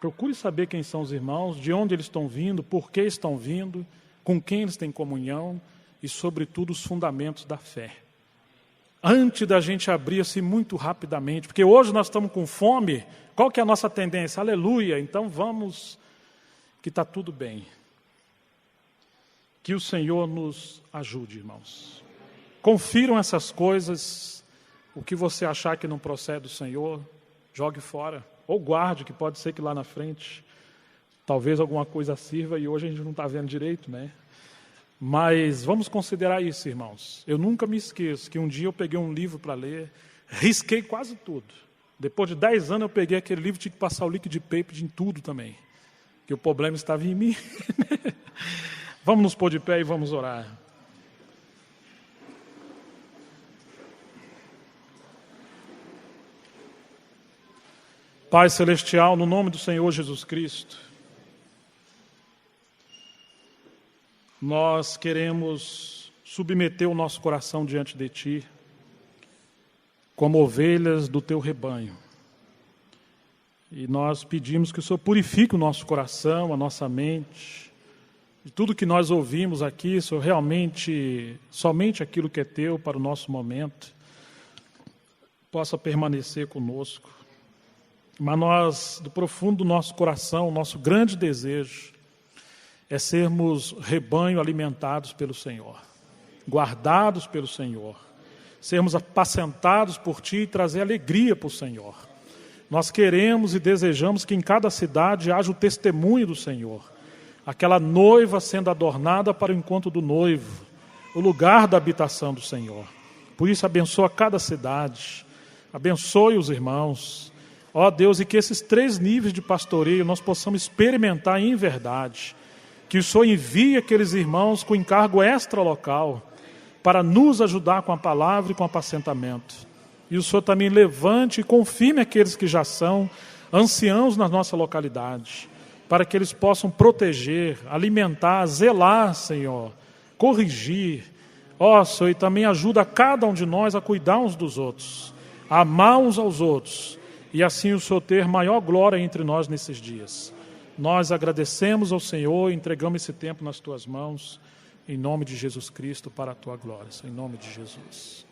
Procure saber quem são os irmãos, de onde eles estão vindo, por que estão vindo, com quem eles têm comunhão e, sobretudo, os fundamentos da fé. Antes da gente abrir assim muito rapidamente, porque hoje nós estamos com fome, qual que é a nossa tendência? Aleluia, então vamos, que está tudo bem. Que o Senhor nos ajude, irmãos. Confiram essas coisas, o que você achar que não procede do Senhor, jogue fora. Ou guarde, que pode ser que lá na frente, talvez alguma coisa sirva e hoje a gente não está vendo direito, né? Mas vamos considerar isso, irmãos. Eu nunca me esqueço que um dia eu peguei um livro para ler, risquei quase tudo. Depois de 10 anos eu peguei aquele livro e tinha que passar o liquid paper em tudo também. Que o problema estava em mim. Vamos nos pôr de pé e vamos orar. Pai Celestial, no nome do Senhor Jesus Cristo, nós queremos submeter o nosso coração diante de Ti, como ovelhas do Teu rebanho. E nós pedimos que o Senhor purifique o nosso coração, a nossa mente, de tudo que nós ouvimos aqui, Senhor, realmente, somente aquilo que é Teu para o nosso momento, possa permanecer conosco. Mas nós, do profundo do nosso coração, o nosso grande desejo é sermos rebanho alimentados pelo Senhor, guardados pelo Senhor, sermos apacentados por Ti e trazer alegria para o Senhor. Nós queremos e desejamos que em cada cidade haja o testemunho do Senhor, aquela noiva sendo adornada para o encontro do noivo, o lugar da habitação do Senhor. Por isso, abençoa cada cidade, abençoe os irmãos. Ó Deus, e que esses 3 níveis de pastoreio nós possamos experimentar em verdade. Que o Senhor envie aqueles irmãos com encargo extra-local para nos ajudar com a palavra e com o apacentamento. E o Senhor também levante e confirme aqueles que já são anciãos na nossa localidade, para que eles possam proteger, alimentar, zelar, Senhor, corrigir. Ó Senhor, e também ajuda cada um de nós a cuidar uns dos outros, a amar uns aos outros, e assim o Senhor ter maior glória entre nós nesses dias. Nós agradecemos ao Senhor e entregamos esse tempo nas Tuas mãos, em nome de Jesus Cristo, para a Tua glória. Em nome de Jesus.